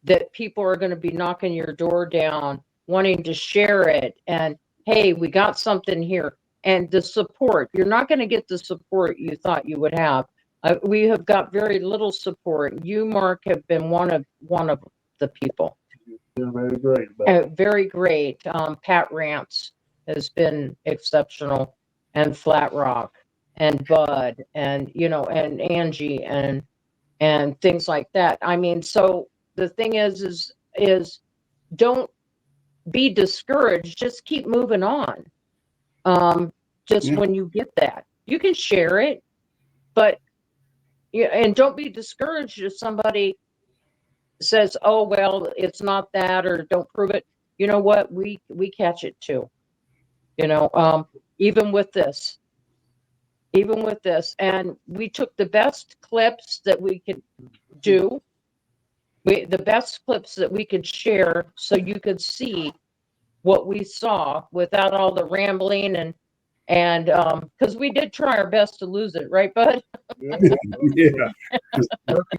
That people are going to be knocking your door down, wanting to share it, and hey, we got something here, and the support. You're not going to get the support you thought you would have. We have got very little support. You, Mark, have been one of the people. Been very great. About it. Very great. Pat Rance has been exceptional, and Flat Rock, and Bud, and and Angie, and things like that. I mean, so the thing is don't be discouraged. Just keep moving on. Just when you get that, you can share it, but and don't be discouraged if somebody says, "Oh, well, it's not that," or "Don't prove it." You know what? We catch it too. Even with this, and we took the best clips that we could do, the best clips that we could share, so you could see what we saw without all the rambling and because we did try our best to lose it, right, Bud? Yeah.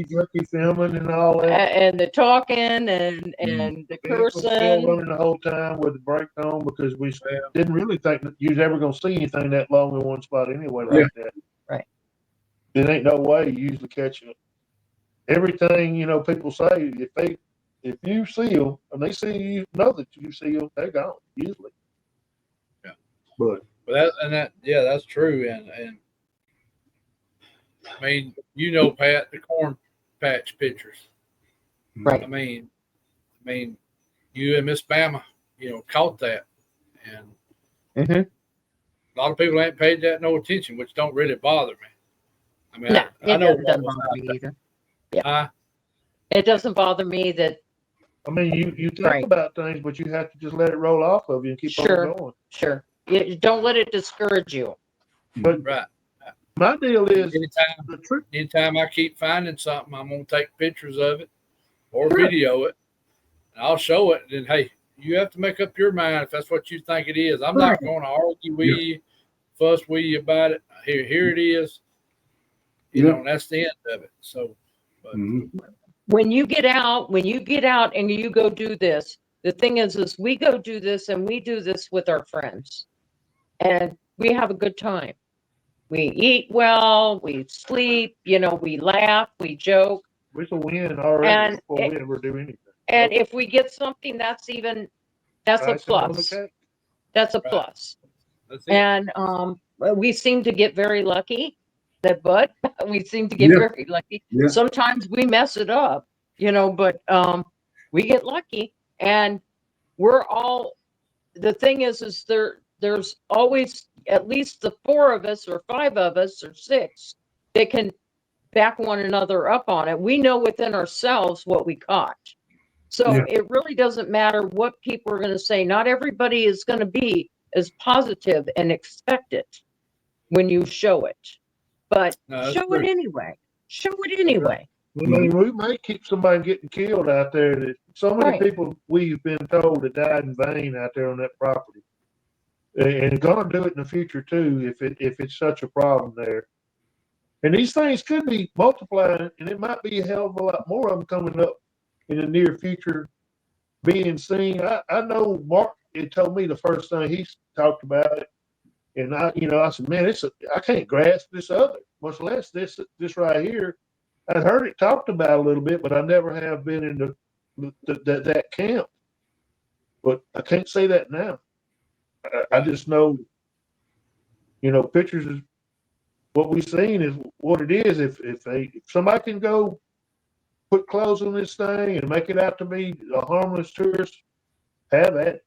Jerky filming and all that. And the talking and the Vehicles still cursing. running the whole time with the brakes on because we didn't really think that you was ever going to see anything that long in one spot anyway like that. Right. There ain't no way you usually catch it. Everything, people say, if you see them and they see you know that you see them, they're gone usually. Yeah. But that's true. And I mean, Pat, the corn patch pictures. Right. I mean, you and Miss Bama, caught that, and a lot of people ain't paid that no attention, which don't really bother me. I mean, I know it doesn't bother me either. Yeah. I It doesn't bother me that. I mean, you think about things, but you have to just let it roll off of you and keep on going. Sure. You don't let it discourage you. But right. My deal is anytime I keep finding something, I'm gonna take pictures of it or video it, and I'll show it. And hey, you have to make up your mind if that's what you think it is. I'm not going to argue with you, fuss with you about it. Here it is. And that's the end of it. So, but when you get out and you go do this, the thing is we go do this and we do this with our friends, and we have a good time. We eat well, we sleep, we laugh, we joke. It's a win already before we ever do anything. And if we get something, that's a plus. That's a plus. And we seem to get very lucky. Bud, we seem to get very lucky. Yeah. Sometimes we mess it up, but we get lucky. And we're all, the thing is there's always at least the 4 of us or 5 of us or 6 that can back one another up on it. We know within ourselves what we caught. So it really doesn't matter what people are going to say. Not everybody is going to be as positive and expect it when you show it. But show it anyway. Show it anyway. I mean, we might keep somebody getting killed out there. So many people we've been told that died in vain out there on that property. And going to do it in the future too, if it's such a problem there. And these things could be multiplying, and it might be a hell of a lot more of them coming up in the near future being seen. I know Mark had told me the first thing he talked about it, and I said, man, I can't grasp this other, much less this right here. I'd heard it talked about a little bit, but I never have been in that camp. But I can't say that now. I just know, pictures is what we've seen is what it is. If somebody can go put clothes on this thing and make it out to be a harmless tourist, have at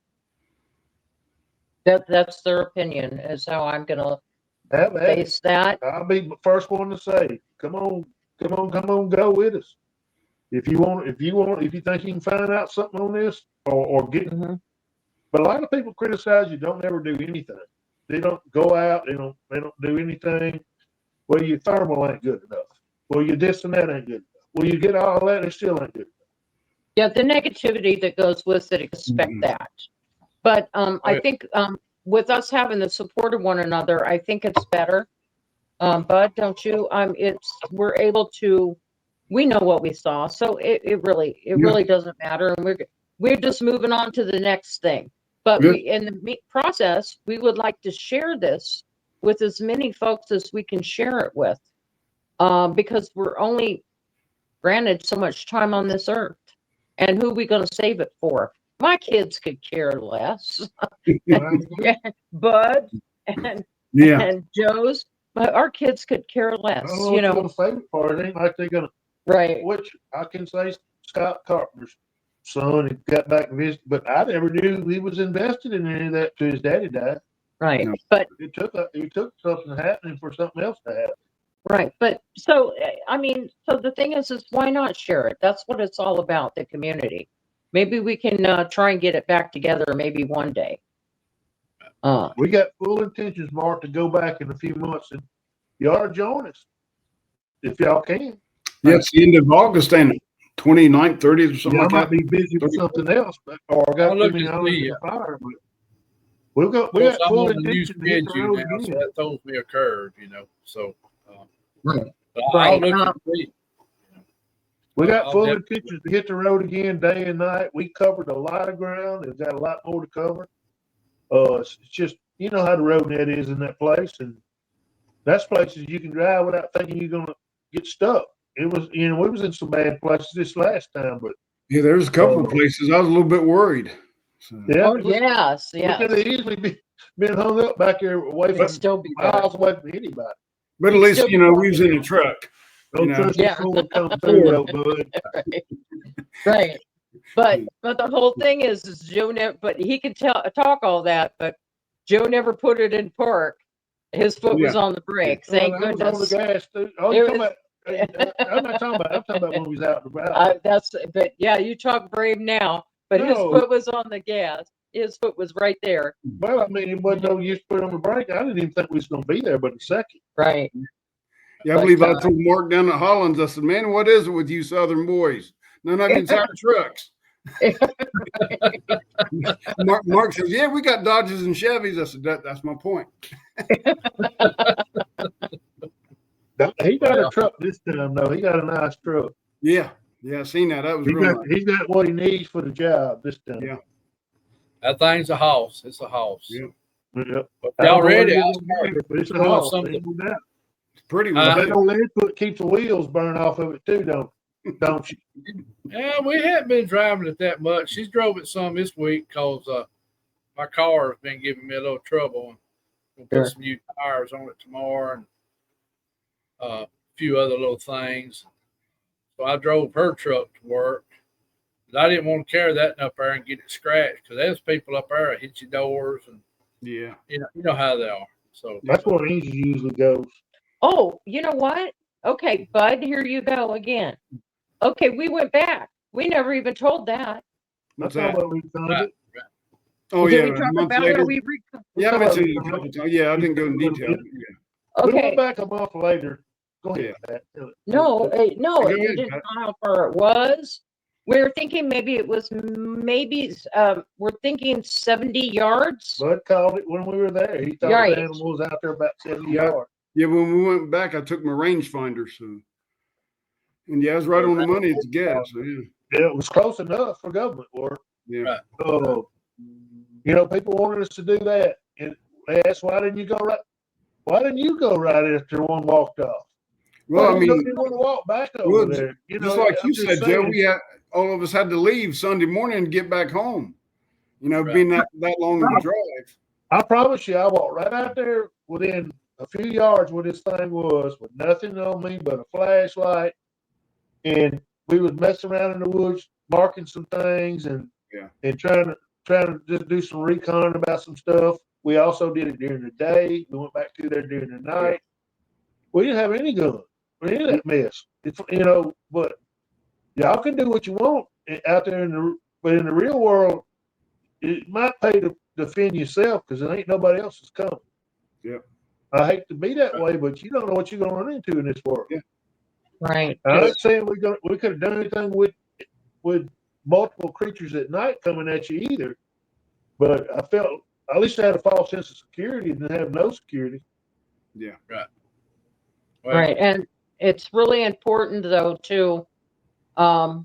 it. That's their opinion, is how I'm gonna face that. I'll be the first one to say, come on, go with us. If you think you can find out something on this or get. But a lot of people criticize you don't ever do anything. They don't go out. They don't do anything. Well, your thermal ain't good enough. Well, your this and that ain't good enough. Well, you get all that, it still ain't good enough. Yeah, the negativity that goes with it, expect that. But I think with us having the support of one another, I think it's better. Bud, don't you? We're able to, we know what we saw, so it really doesn't matter, and we're just moving on to the next thing. But Good. we, in the process, we would like to share this with as many folks as we can share it with, because we're only granted so much time on this earth, and who are we going to save it for? My kids could care less. Yeah, Bud and Yeah. and Joe's, but our kids could care I less, don't know what you're gonna save it for. It ain't like they're gonna. right? Which I can say Scott Carpenter's son and got back and visited, but I never knew he was invested in any of that till his daddy died. Right. No. But It took something happening for something else to happen. right. But so I mean, so the thing is why not share it? That's what it's all about, the community. Maybe we can try and get it back together maybe one day. We got full intentions, Mark, to go back in a few months, and you ought to join us if y'all can. Yeah, it's the end of August and 29th, 30th or something I like might that. be busy with something else, or I got I'll too look many to irons see in ya. the fire. But we Of got course, I'm full on the new intention to hit the schedule road now, so again. that throws me a curve, So, Right. but I'll Right. look to see. We got I'll full definitely- intentions to hit the road again day and night. We covered a lot of ground. We've got a lot more to cover. It's just, you know how the road net is in that place, and that's places you can drive without thinking you're gonna get stuck. It was, we was in some bad places this last time, but Yeah, there's a couple of places I was a little bit worried. So, yeah, Oh yes, we could have easily been hung up back there away It'd from still be bad. miles away from anybody. but at It's least, still we was in a truck. Don't You know. trust Yeah. the Ford coming through though, bud. Right. But the whole thing is Joe never, but he could talk all that, but Joe never put it in park. His foot was on the brake. Thank Well, I was on the goodness. gas too. Oh, It you're talking was- about, I'm not talking about. I'm talking about when we was out and about. But yeah, you talk brave now, but his No. foot was on the gas. His foot was right there. Well, I mean, it wasn't no use to put on the brake. I didn't even think we was going to be there but a second. Right. Yeah, I But, believe I told Mark down at Hollins, I said, man, what is it with you Southern boys? None of you inside trucks. Mark says, yeah, we got Dodges and Chevys. I said, that's my point. He got a truck this time, though. He got a nice truck. Yeah, I seen that. That was real nice. He's got what he needs for the job this time. Yeah. That thing's a house. It's a house. Yeah. Yep. But y'all ready? But it's a doing house. something. Ain't no doubt. It's pretty. That old input keeps the wheels burning off of it too, don't you? Yeah, we haven't been driving it that much. She's drove it some this week because my car has been giving me a little trouble. We'll put some new tires on it tomorrow and a few other little things. So I drove her truck to work. But I didn't want to carry that up there and get it scratched because there's people up there that hit your doors and Yeah. you know how they are. So That's where it usually goes. Oh, you know what? Okay, Bud, here you go again. Okay, we went back. We never even told that. What's That's that? all we found it. Oh, Did yeah. we A talk month about later. it? Yeah, I mentioned it a couple of times. Yeah, I didn't go in detail. Yeah. We Okay. went back a month later. Go ahead. Pat. No, no, Go you ahead, didn't Pat. know how far it was. We were thinking maybe it was we're thinking 70 yards. Bud called it when we were there. He thought Right. the animal was out there about 70 Yeah. yards. Yeah, when we went back, I took my rangefinder. So, and yeah, I was right on the money at the gas. So, yeah. Yeah, it was close enough for government work. Yeah. Right. People wanted us to do that, and they asked, "Why didn't you go right? Why didn't you go right after one walked off?" Well, I mean, you want to walk back over well, there. just like I'm you just said, Joe, saying, we had all of us had to leave Sunday morning and get back home. Right. Being that long of a drive. I promise you, I walked right out there within a few yards where this thing was, with nothing on me but a flashlight, and we was messing around in the woods, marking some things, and trying to just do some recon about some stuff. We also did it during the day. We went back through there during the night. We didn't have any gun or any of that mess. But y'all can do what you want out there but in the real world, it might pay to defend yourself because there ain't nobody else is coming. Yep. I hate to be that way, but you don't know what you're gonna run into in this world. Yeah. Right. I'm not saying we could have done anything with multiple creatures at night coming at you either, but I felt at least I had a false sense of security and have no security. Yeah. Right. Well, Right. And it's really important though too. I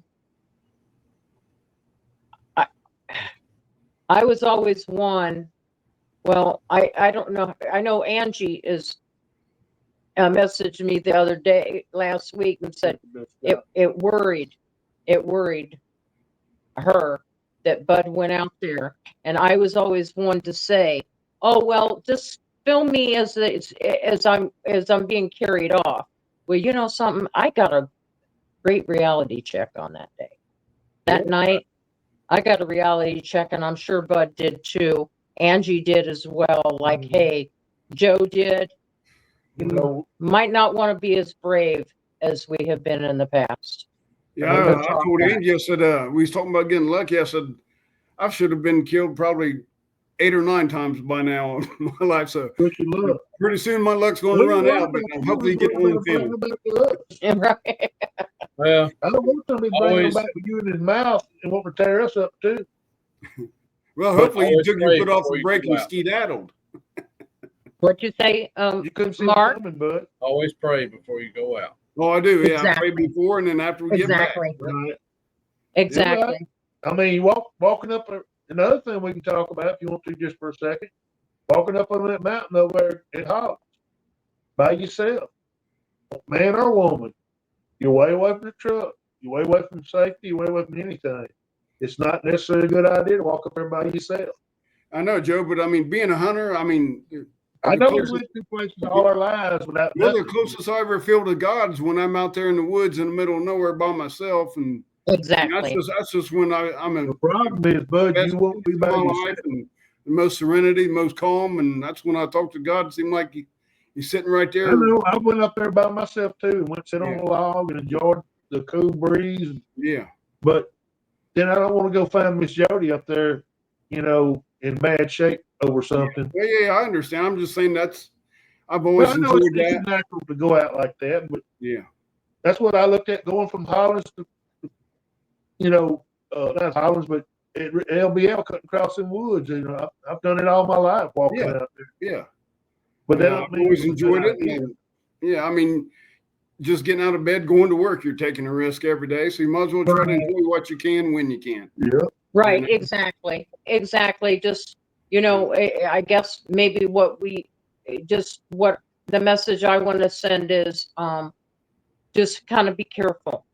I was always one. Well, I don't know. I know Angie is messaged me the other day, last week, and said it worried her that Bud went out there, and I was always one to say, "Oh well, just film me as I'm being carried off." Well, you know something, I got a great reality check on that day. That night, I got a reality check, and I'm sure Bud did too. Angie did as well. Like, hey, Joe did. You know, Might not want to be as brave as we have been in the past. Yeah, I mean, I told Angie, I said, we was talking about getting lucky. I said, I should have been killed probably 8 or 9 times by now in my life. So wish you luck. pretty soon my luck's going to run out, but hopefully get one film. Right. well, I don't want somebody bringing Always- him back with you in his mouth and want to tear us up too. Well, hopefully you always took your pray foot off before the you brake go and out. skedaddled. What'd you say? You couldn't see Mark? it coming, bud. always pray before you go out. Oh, I do. Yeah, Exactly. I pray before and then after we get back. Exactly. Right. Exactly. I mean, walking up another thing we can talk about if you want to just for a second. Walking up on that mountain over there at Hawks by yourself, man or woman. You're way away from the truck. You're way away from safety. You're way away from anything. It's not necessarily a good idea to walk up there by yourself. I know, Joe, but I mean, being a hunter, I mean, I know we closest- went through places all our lives without well, the nothing. closest I ever feel to God is when I'm out there in the woods in the middle of nowhere by myself, and Exactly. that's just when I'm in The problem is, Bud, best you won't be of by my yourself. life and the most serenity, most calm, and that's when I talk to God. It seemed like he's sitting right there. I know. I went up there by myself too and went sit on Yeah. a log and enjoyed the cool breeze. Yeah, But then I don't want to go find Miss Jody up there, in bad shape over something. yeah, I understand. I'm just saying I've Well, always I know enjoyed it's that. natural to go out like that, but Yeah, that's what I looked at going from Hollins to, not Hollins, but at LBL cutting across some woods. I've done it all my life walking Yeah. out there. yeah. But that I've don't mean always it's a enjoyed good it. idea. And, yeah, I mean, just getting out of bed, going to work, you're taking a risk every day. So you might as well try to enjoy what you can when you can. Yeah. Right. You know? Exactly. Just, I guess maybe what the message I want to send is, just kind of be careful.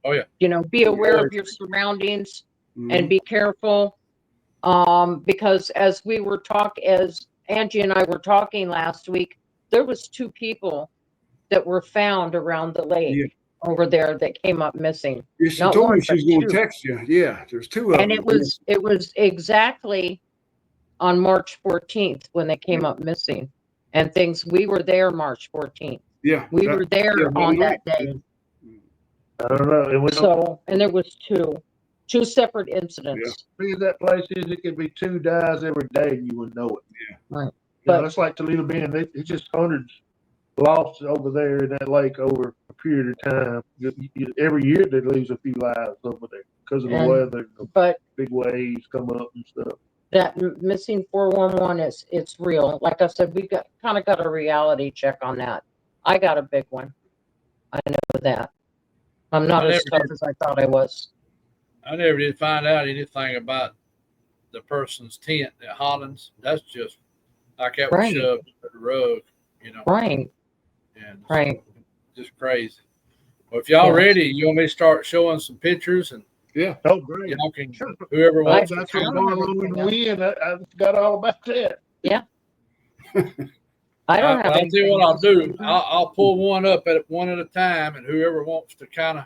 Oh, yeah. Be aware of your surroundings and be careful. Because as Angie and I were talking last week, there was 2 people that were found around the lake Yeah. over there that came up missing. Yeah, she Not told one, me she was but going to 2. text you. Yeah, there's 2 of And them. it was exactly on March 14th when they came up missing. And we were there March 14th. Yeah, We were there on that night. day. I don't know. And we don't And there was 2 separate incidents. see that place is. It could be 2 dies every day, and you wouldn't know it. Yeah. Right. But it's like Toledo Bend. It's just hundreds lost over there in that lake over a period of time. Every year they lose a few lives over there because of the And- weather. The But big waves come up and stuff. that missing 411 it's real. Like I said, we got a reality check on that. I got a big one. I know that. I'm not I as never tough as I thought I was. I never did find out anything about the person's tent at Hollins. That's just like that was Right. shoved under the rug, Right. and Right. just crazy. Well, if y'all Yeah. ready, you want me to start showing some pictures, and Yeah. Oh, great. y'all can whoever I wants. got I some don't have Barlow in anything the else. wind. I forgot all about that. I don't have I'll tell you anything what I'll else. do. I'll pull one up at one at a time, and whoever wants to kind of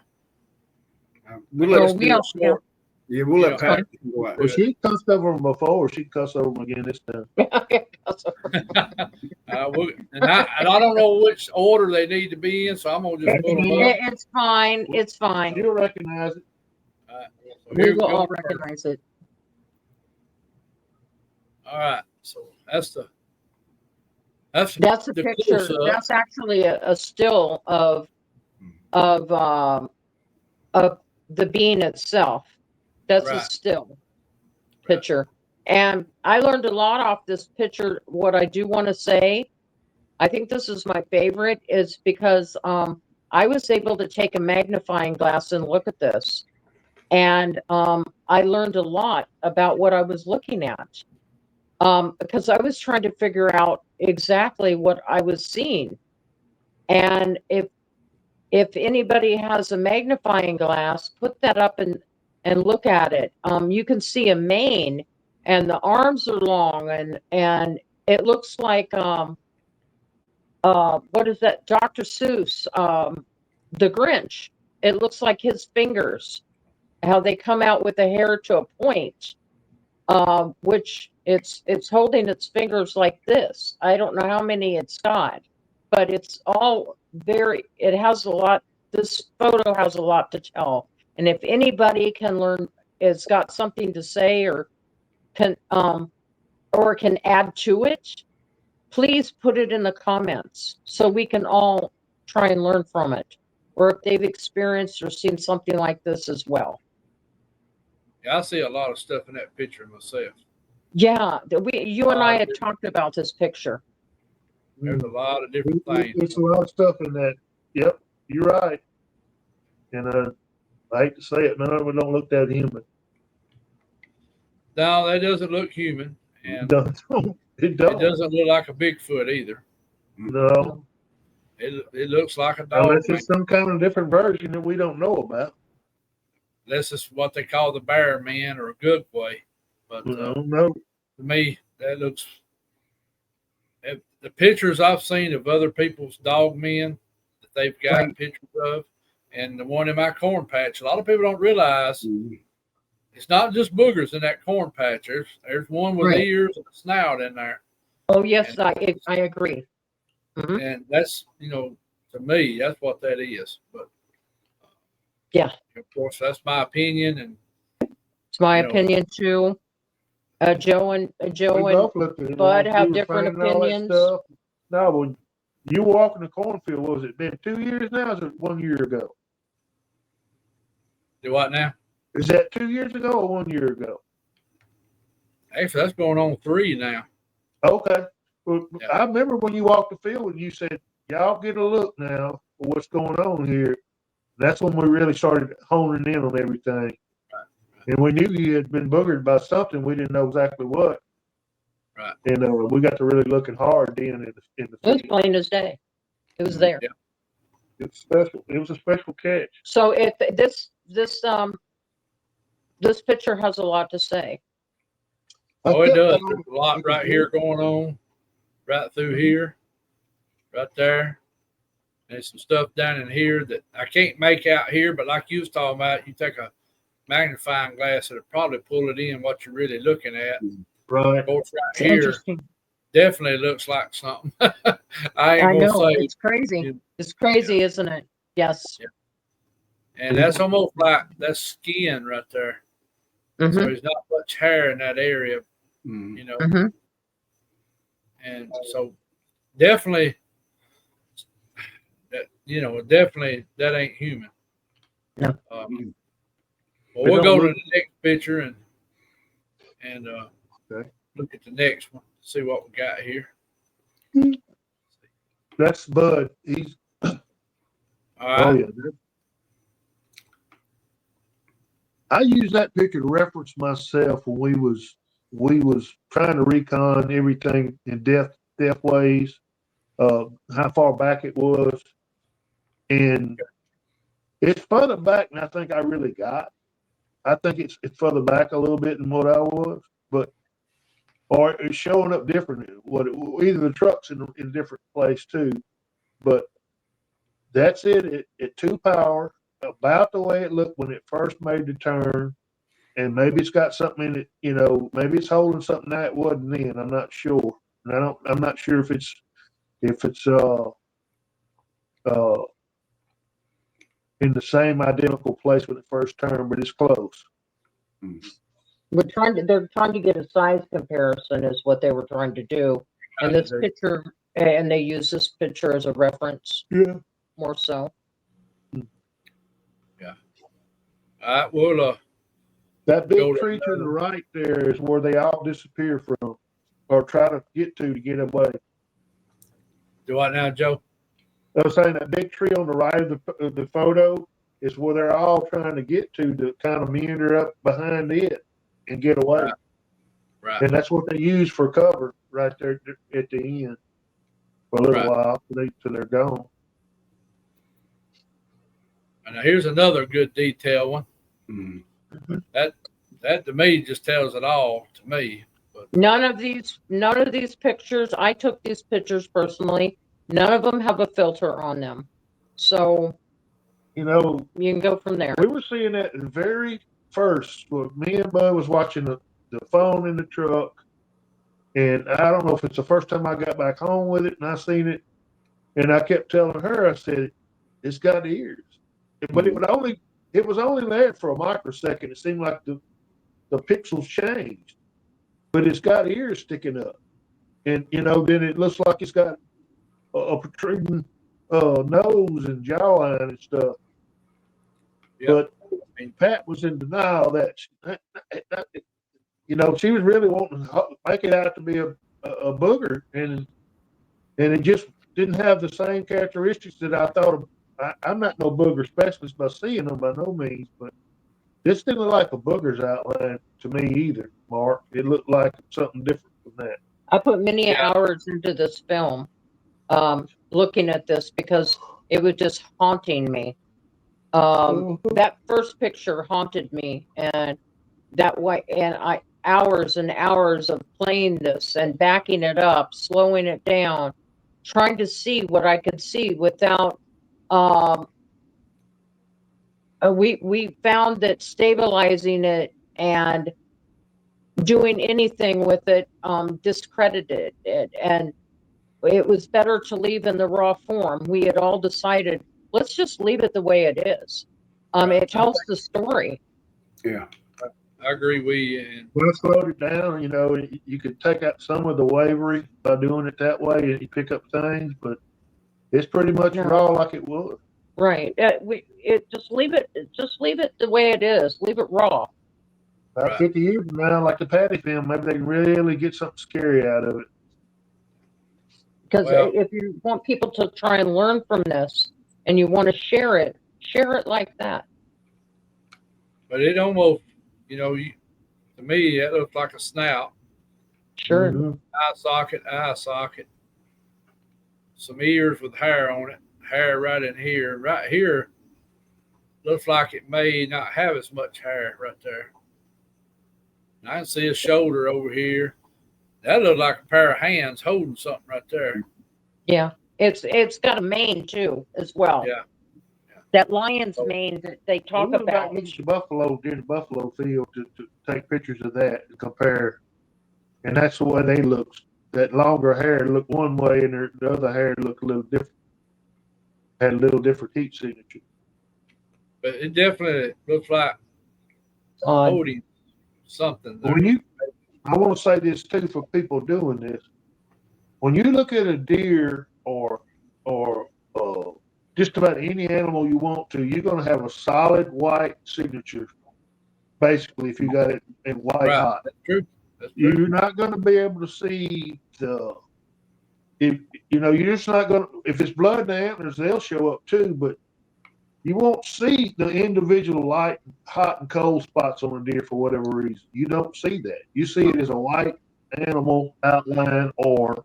We'll let Oh, us we do all- it. yeah. Yeah, we'll let Yeah. Pat go out. Well, she cussed over them before. She cussed over them again this time. and I don't know which order they need to be in, so I'm gonna just put them up. It's fine. It's fine. She'll recognize it. So We here will go all first. recognize it. All right, so that's the That's a the picture. close-up. That's actually a still of the bean itself. That's a Right. still picture. And I learned a lot off this picture. What I do want to say, I think this is my favorite, is because I was able to take a magnifying glass and look at this. And I learned a lot about what I was looking at, because I was trying to figure out exactly what I was seeing. And if anybody has a magnifying glass, put that up and look at it. You can see a mane, and the arms are long, and it looks like what is that? Dr. Seuss, the Grinch. It looks like his fingers, how they come out with the hair to a point, which it's holding its fingers like this. I don't know how many it's got, but it's all very. It has a lot. This photo has a lot to tell, and if anybody can learn, has got something to say, can or can add to it, please put it in the comments so we can all try and learn from it, or if they've experienced or seen something like this as well. Yeah, I see a lot of stuff in that picture myself. Yeah, you and I had talked about this picture. There's a lot of different things. It's a lot of stuff in that. Yep, you're right. And I hate to say it, none of it don't look that human. No, that doesn't look human, It and don't. It it don't. doesn't look like a Bigfoot either. No, It looks like a dog. unless it's some kind of different version that we don't know about. This is what they call the bear man or a good way. But I don't know. to me, that looks. The pictures I've seen of other people's dog men that they've got pictures of, and the one in my corn patch, a lot of people don't realize it's not just boogers in that corn patch. There's one with ears and a snout in there. Oh yes, and I agree. Mm-hmm. And that's, to me, that's what that is. But yeah, of course, that's my opinion, and it's my opinion too. Joe and Bud have different opinions. No, when you walk in the cornfield, was it been 2 years now? Or is it 1 year ago? Do what now? Is that 2 years ago or 1 year ago? Actually, that's going on 3 now. Okay. Well, yeah. I remember when you walked the field and you said, y'all get a look now for what's going on here. That's when we really started honing in on everything. Right. And we knew you had been boogered by something. We didn't know exactly what. Right. And we got to really looking hard then in the field. It was plain as day. It was there. Yeah. It's special. It was a special catch. So if this picture has a lot to say. Oh, it does. There's a lot right here going on, right through here, right there. There's some stuff down in here that I can't make out here, but like you was talking about, you take a magnifying glass, it'll probably pull it in what you're really looking at. Right. Of course, right here definitely looks like something. I know. It's crazy. It's crazy, isn't it? Yes. Yeah. And that's almost like that's skin right there. Mm-hmm. So there's not much hair in that area, Mm-hmm. And so definitely, definitely that ain't human. No. Well, we'll go to the next picture and look at the next one. See what we got here. That's Bud. He's. All right. Oh yeah. I use that picture to reference myself when we was trying to recon everything in depth ways, how far back it was, and it's further back than I think I really got. I think it's further back a little bit than what I was, or it's showing up different. Either the truck's in a different place too, but that's it at 2 power. About the way it looked when it first made the turn, and maybe it's got something in it. Maybe it's holding something that it wasn't in. I'm not sure, and I'm not sure if it's in the same identical place when it first turned, but it's close. They're trying to get a size comparison, is what they were trying to do, and this picture, and they use this picture as a reference. Yeah, more so. All right, well, that big tree to the right there is where they all disappear from, or try to get away. Do what now, Joe? I was saying that big tree on the right of the photo is where they're all trying to get to kind of meander up behind it and get away. Right. And that's what they use for cover right there at the end for a little while till they're gone. And now here's another good detail one. Mm-hmm. That to me just tells it all to me. But None of these pictures, I took these pictures personally. None of them have a filter on them. So, you know, you can go from there. We were seeing that the very first. Well, me and Bud was watching the phone in the truck, and I don't know if it's the first time I got back home with it, and I seen it, and I kept telling her, I said, "It's got ears," but it was only there for a microsecond. It seemed like the pixels changed, but it's got ears sticking up, and then it looks like it's got a protruding nose and jawline and stuff. But Pat was in denial that she was really wanting to make it out to be a booger, and it just didn't have the same characteristics that I thought. I'm not no booger specialist by seeing them by no means, but this didn't look like a booger's outline to me either, Mark. It looked like something different from that. I put many hours into this film, looking at this because it was just haunting me. That first picture haunted me, and that way, and hours and hours of playing this and backing it up, slowing it down, trying to see what I could see without. We found that stabilizing it and doing anything with it discredited it, and it was better to leave in the raw form. We had all decided, let's just leave it the way it is. It tells the story. Yeah, I agree. When I slowed it down, you could take out some of the wavery by doing it that way, and you pick up things, but it's pretty much raw like it was. Right. Just leave it the way it is. Leave it raw. About 50 years from now, like the Patty film, maybe they can really get something scary out of it. Because if you want people to try and learn from this, and you want to share it like that. But it almost, to me, it looks like a snout. Sure. Mm-hmm. Eye socket. Some ears with hair on it. Hair right in here. Right here looks like it may not have as much hair right there. And I can see a shoulder over here. That looks like a pair of hands holding something right there. Yeah. It's got a mane too, as well. Yeah. That lion's mane that they talk about. Look at the buffalo during the buffalo field to take pictures of that and compare. And that's the way they look. That longer hair looked one way, and the other hair looked a little different. Had a little different heat signature. But it definitely looks like holding something there. I want to say this too for people doing this. When you look at a deer or just about any animal you want to, you're going to have a solid white signature. Basically, if you got it in white hot, that's true. You're not going to be able to see you're just not going to. If it's blood and antlers, they'll show up too, but you won't see the individual light, hot and cold spots on a deer for whatever reason. You don't see that. You see it as a white animal outline, or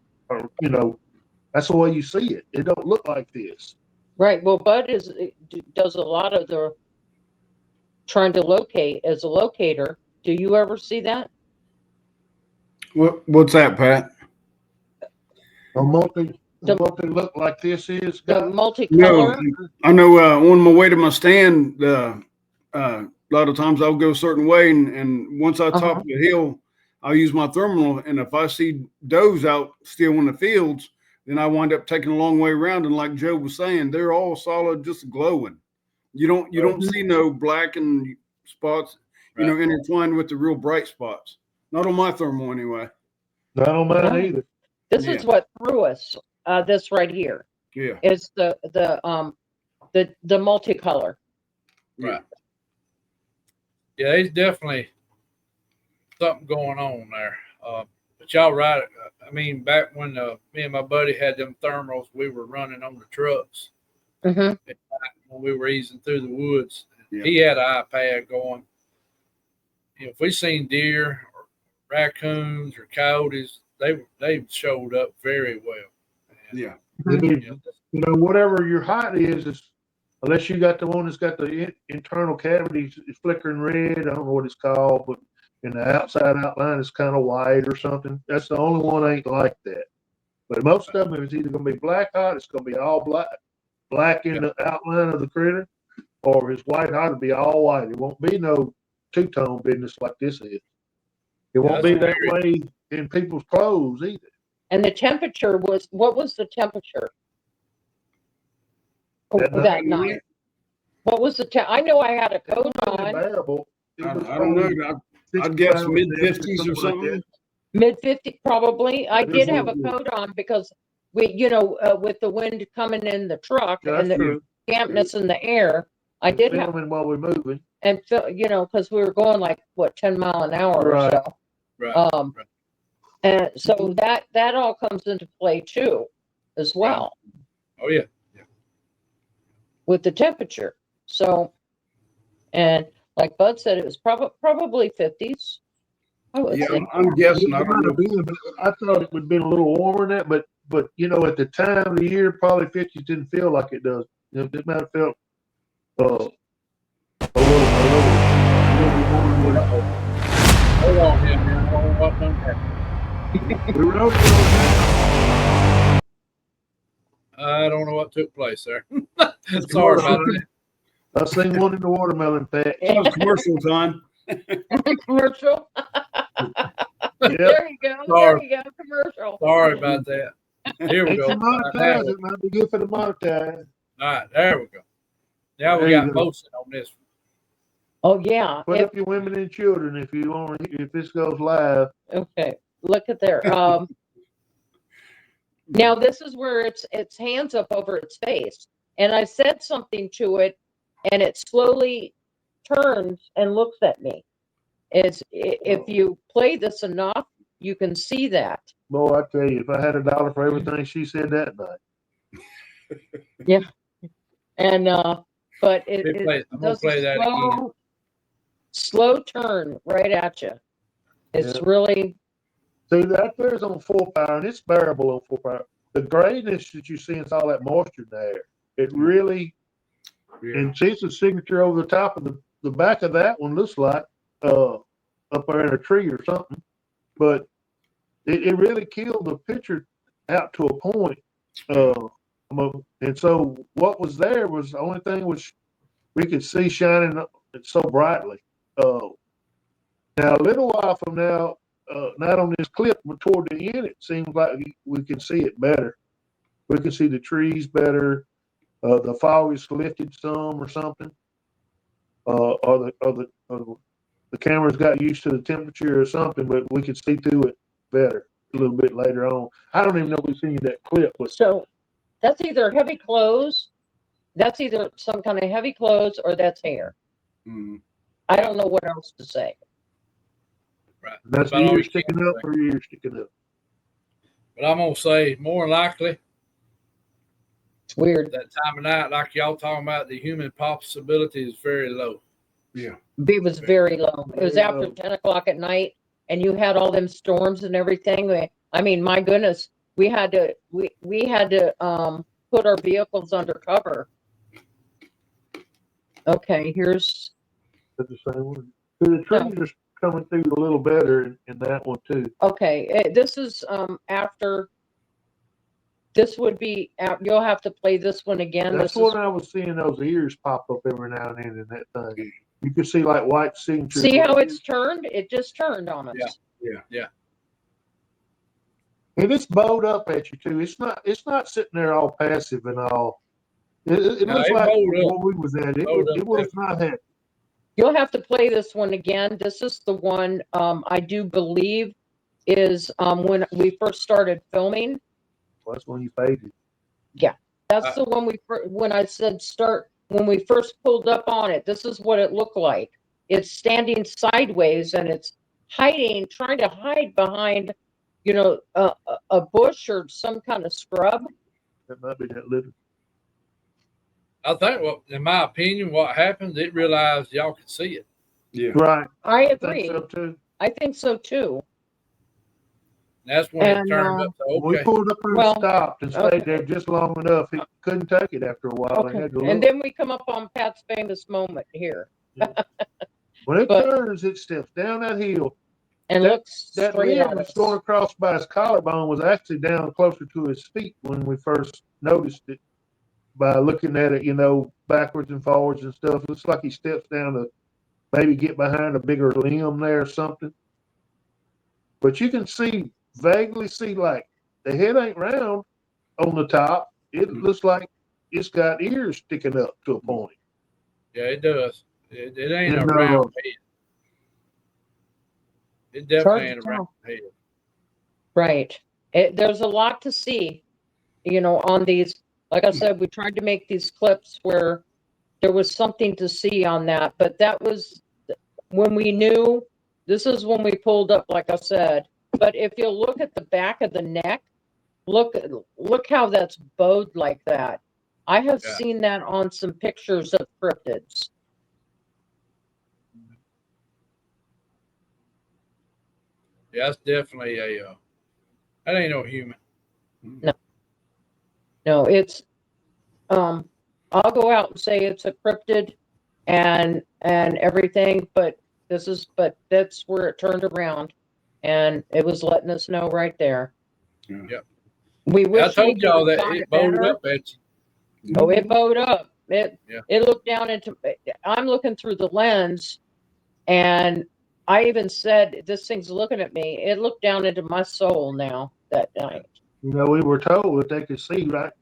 that's the way you see it. It don't look like this. Right. Well, Bud does a lot of the trying to locate as a locator. Do you ever see that? What's that, Pat? A multi look like this is the multicolor. No, I know. On my way to my stand, a lot of times I'll go a certain way, and once I top the hill, I'll use my thermal. And if I see does out still in the fields, then I wind up taking a long way around. And like Joe was saying, they're all solid, just glowing. You don't see no black and spots, intertwined with the real bright spots. Not on my thermal anyway. Not on mine either. This is what threw us. This right here. Yeah. Is the multicolor. Right. Yeah, there's definitely something going on there. But But y'all right. I mean, back when me and my buddy had them thermals, we were running on the trucks Mm-hmm. when we were easing through the woods. Yeah. He had an iPad going. If we seen deer or raccoons or coyotes, they showed up very well. And, Yeah. You know, whatever your height is unless you got the one that's got the internal cavities, it's flickering red. I don't know what it's called, but in the outside outline is kind of white or something. That's the only one ain't like that. But most of them, it's either going to be black hot, it's going to be all black in the outline of the critter, or if it's white hot, it'll be all white. It won't be no two-tone business like this is. It won't be that way in people's clothes either. And the temperature was, what was the temperature that night? What was the I know I had a coat on. Bearable. I don't know. I'd guess mid-50s or something. Mid-50s, probably. I did have a coat on because we, with the wind coming in the truck and the dampness in the air, I did have. While we're moving. And, because we were going like, 10 mile an hour or so. Right. And so that all comes into play too, as well. Oh yeah. With the temperature. So, and like Bud said, it was probably 50s. I'm guessing. I don't know. I thought it would have been a little warmer than that, but at the time of the year, probably 50s didn't feel like it does. It might have felt a little warmer. Hold on, man. I don't know what done happened. I don't know what took place there. Sorry about that. I seen one in the watermelon patch. It was commercial time. Commercial. There you go. Sorry. There you go. Commercial. Sorry about that. Here we go. It might be good for the monetize. All right, there we go. Now we got posted on this one. Oh yeah. Put up your women and children if you want. If this goes live. Okay. Look at there. Now this is where its hands up over its face, and I said something to it, and it slowly turns and looks at me. If you play this enough, you can see that. Boy, I tell you, if I had $1 for everything she said that night. Yeah, and but I'm gonna play that again. Slow turn right at you. It's really. See, that there's on 4-power, and it's bearable on 4-power. The grayness that you see is all that moisture there. It really, and see, it's a signature over the top of the back of that one looks like up there in a tree or something. But it really killed the picture out to a point. And so what was there was the only thing which we could see shining so brightly. Now, a little while from now, not on this clip, but toward the end, it seems like we can see it better. We can see the trees better. The fog is lifted some or something. Or the cameras got used to the temperature or something, but we could see through it better a little bit later on. I don't even know if we've seen that clip. But so that's either heavy clothes. That's either some kind of heavy clothes or that's hair. Mm-hmm. I don't know what else to say. Right. That's ears sticking up or ears sticking up. But I'm gonna say more likely. It's weird. That time of night, like y'all talking about, the human possibility is very low. Yeah. It was very low. It was after 10 o'clock at night, and you had all them storms and everything. I mean, my goodness, we had to put our vehicles under cover. Okay, here's. That's the same one. The trees are coming through a little better in that one too. Okay, this is after. This would be. You'll have to play this one again. That's when I was seeing those ears pop up every now and then in that thing. You can see like white signatures. See how it's turned? It just turned on us. Yeah. And it's bowed up at you too. It's not sitting there all passive and all. It looks like what we was at. It was not happy. You'll have to play this one again. This is the one I do believe is when we first started filming. Well, that's when you faded. Yeah, that's the one when I said start, when we first pulled up on it, this is what it looked like. It's standing sideways and it's trying to hide behind, a bush or some kind of scrub. That might be that little. I think, well, in my opinion, what happened, it realized y'all could see it. Yeah. Right. I I agree. think so too. I think so too. And that's when And, it turned up to, We okay. pulled up and Well, stopped and stayed there just long enough. He couldn't take it after a while. They Okay. had to And look. then we come up on Pat's famous moment here When it but- turns, it steps down that hill. and That- looks That straight limb at that's us. going across by his collarbone was actually down closer to his feet when we first noticed it by looking at it, backwards and forwards and stuff. It looks like he steps down to maybe get behind a bigger limb there or something. But you can vaguely see like the head ain't round on the top. It looks like it's got ears sticking up to a point. Yeah, it does. It ain't a And, round head. It It's hard definitely to ain't a round tell. head. Right. There's a lot to see, on these. Like I said, we tried to make these clips where there was something to see on that, but that was when we knew. This is when we pulled up, like I said. But if you look at the back of the neck, look how that's bowed like that. I have Yeah. seen that on some pictures of cryptids. Yeah, that's definitely that ain't no human. No, it's I'll go out and say it's a cryptid and everything, but that's where it turned around and it was letting us know right there. Yeah. Yep. We wish I told we y'all could have that got it bowed better. up at you. Oh, it bowed up. It looked down into. I'm looking through the lens, and I even said, "This thing's looking at me." It looked down into my soul now that night. We were told that they could see right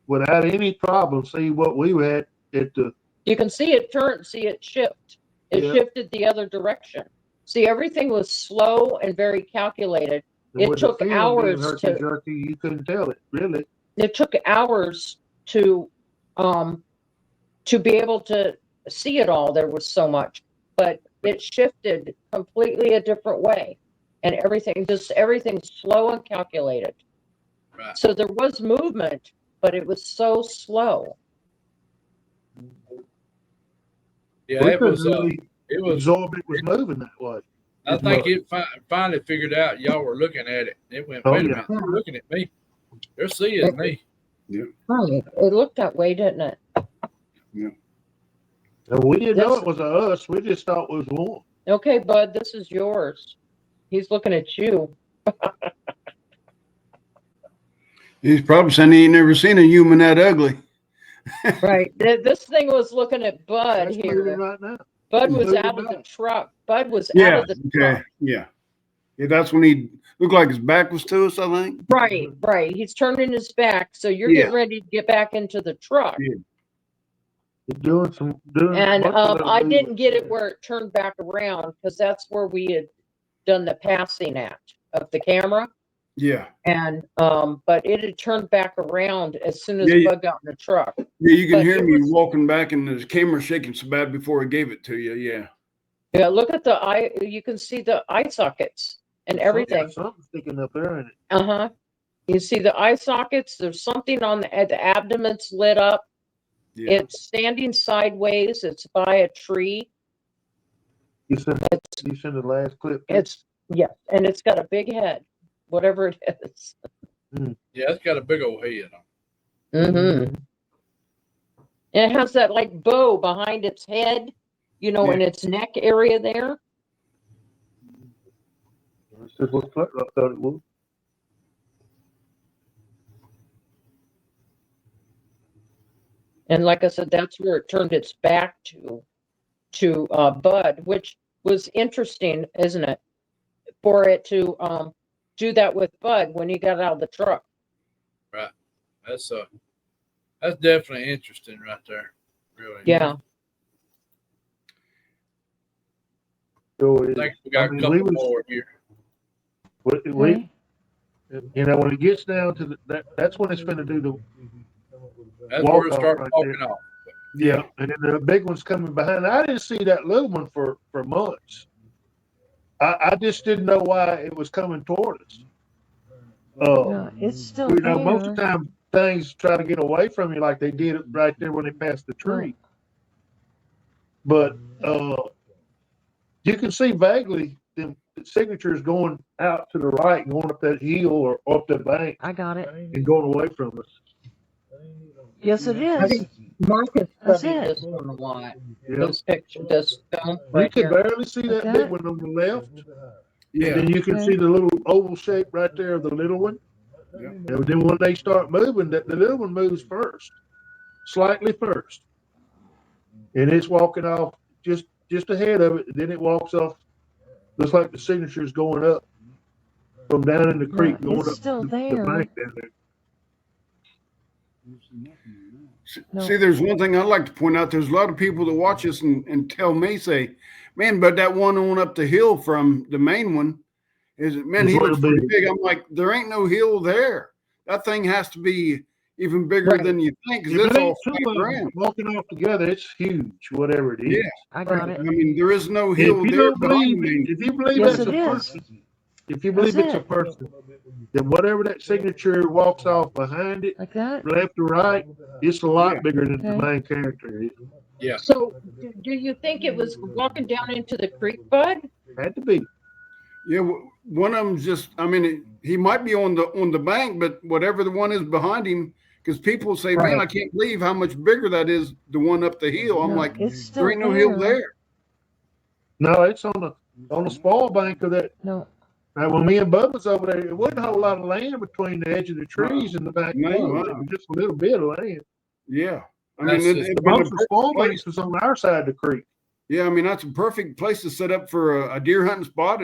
without any problem. See what we had at the. You can see it turn, see it shift. It Yeah. shifted the other direction. See, everything was slow and very calculated. It with the took film being hours herky-jerky, you couldn't tell it really. It took hours to be able to see it all. There was so much, but it shifted completely a different way, and everything's slow and calculated. Right. So there was movement, but it was so slow. Yeah, We it was. couldn't really It was. absorb it was moving that way. I think it finally figured out y'all were looking at it. It went, Oh, wait a yeah. minute, they're looking at me. They're seeing me. Right. It looked that way, didn't it? And we didn't know That's- it was us. We just thought it was one. Okay, Bud, this is yours. He's looking at you. He's probably saying he ain't never seen a human that ugly. Right. This thing was looking at Bud That's here. moving right now. Bud was moving out of the back. truck. Bud was out of the truck. Yeah. Yeah, that's when he looked like his back was to us, I think. Right. He's turning his back, so you're getting ready to get back into the truck. Yeah. Doing And bunch of little I didn't movements get it there. where it turned back around because that's where we had done the passing act of the camera. Yeah. And but it had turned back around as soon as Yeah, Bud got in the truck. Yeah, you can But hear it me was- walking back and the camera shaking so bad before I gave it to you. Yeah. Yeah, look at the eye. You can see the eye sockets and everything. Something sticking up there in it. Uh-huh. You see the eye sockets. There's something on the abdomen's lit up. Yeah. It's standing sideways. It's by a tree. You sent the last clip. It's and it's got a big head, whatever it is. Yeah, it's got a big old head on. Mm-hmm. And it has that like bow behind its head, in its neck area there. This was what I thought it was. And like I said, that's where it turned its back to Bud, which was interesting, isn't it? For it to do that with Bud when he got out of the truck. Right. That's definitely interesting right there. Really. Yeah. So I think we got a couple more here. we when it gets down to that's when it's going to do the That's where it walk-off starts right walking there. off. Yeah, and then the big one's coming behind. I didn't see that little one for months. I just didn't know why it was coming toward us. Yeah, it's still you know, most of the there. time things try to get away from you, like they did it right there when they passed the tree. But you can see vaguely the signatures going out to the right, going up that hill or up the bank, I got it. and going away from us. Yes, it I is. think Mark has That's studied it. this one a lot. Yeah. This picture, this film You right can here. barely see Like that big that? one on the left. Yeah. And then you can see the little oval shape right there of the little one. Yeah. And then when they start moving, the little one moves first, slightly first. And it's walking off just ahead of it. And then it walks off. Looks like the signature's going up from down in the creek, Yeah, going it's up still the there. bank down there. No. See, there's one thing I'd like to point out. There's a lot of people that watch us and tell me, say, man, but that one on up the hill from the main one is, man, It's he a looks little pretty big. big. I'm like, there ain't no hill there. That thing has to be even bigger Right. than you think If because it it's all ain't two flat of them ground. walking off together, it's huge, whatever it is. Yeah. I got I it. mean, there is no If hill you there don't behind believe, me. if you believe Yes, that's it a is. person, if you That's believe it's a it. person, then whatever that signature walks off behind it, Like that? left or right, it's a lot Yeah. bigger than the Okay. main character is. Yeah. So, do you think it was walking down into the creek, Bud? Had to be. Yeah, one of them's just. I mean, he might be on the bank, but whatever the one is behind him, because people say, "Man, Right. I can't believe how much bigger that is." The one up the hill. I'm No, like, it's still there ain't no hill there. there. No, it's on the small bank of that. No. Now, when me and Bud was over there, it wasn't a whole lot of land between the edge of the trees and the back No, woods. It was just a little bit of land. Yeah, I That's mean, just- The been a most of the small place. banks was on our side of the creek. Yeah, I mean that's a perfect place to set up for a deer hunting spot,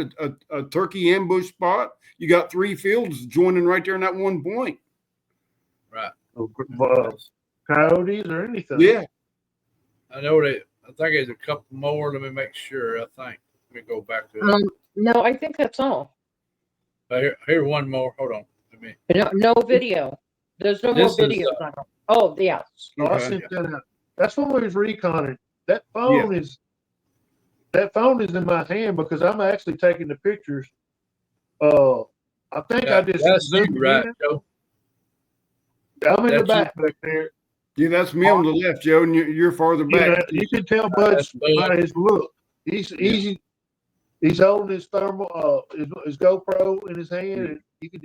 a turkey ambush spot. You got 3 fields joining right there in that one point. Right. Coyotes or anything. Yeah, I know that. I think there's a couple more. Let me make sure. I think. Let me go back to it. No, I think that's all. Here, one more. Hold on. Let me. No video. There's no more This is, videos on it. Oh, yeah. Oh, I okay. sent that out. That's when we was reconning. That phone is in my hand because I'm actually taking the pictures. I think I just That's you, zoomed right, in. Joe? I'm in the That's you. back there. Yeah, that's me on the left, Joe, and you're farther back. Yeah, you can tell Bud's That's Bud. by his look. He's easy. He's holding his thermal, his GoPro in his hand, and you can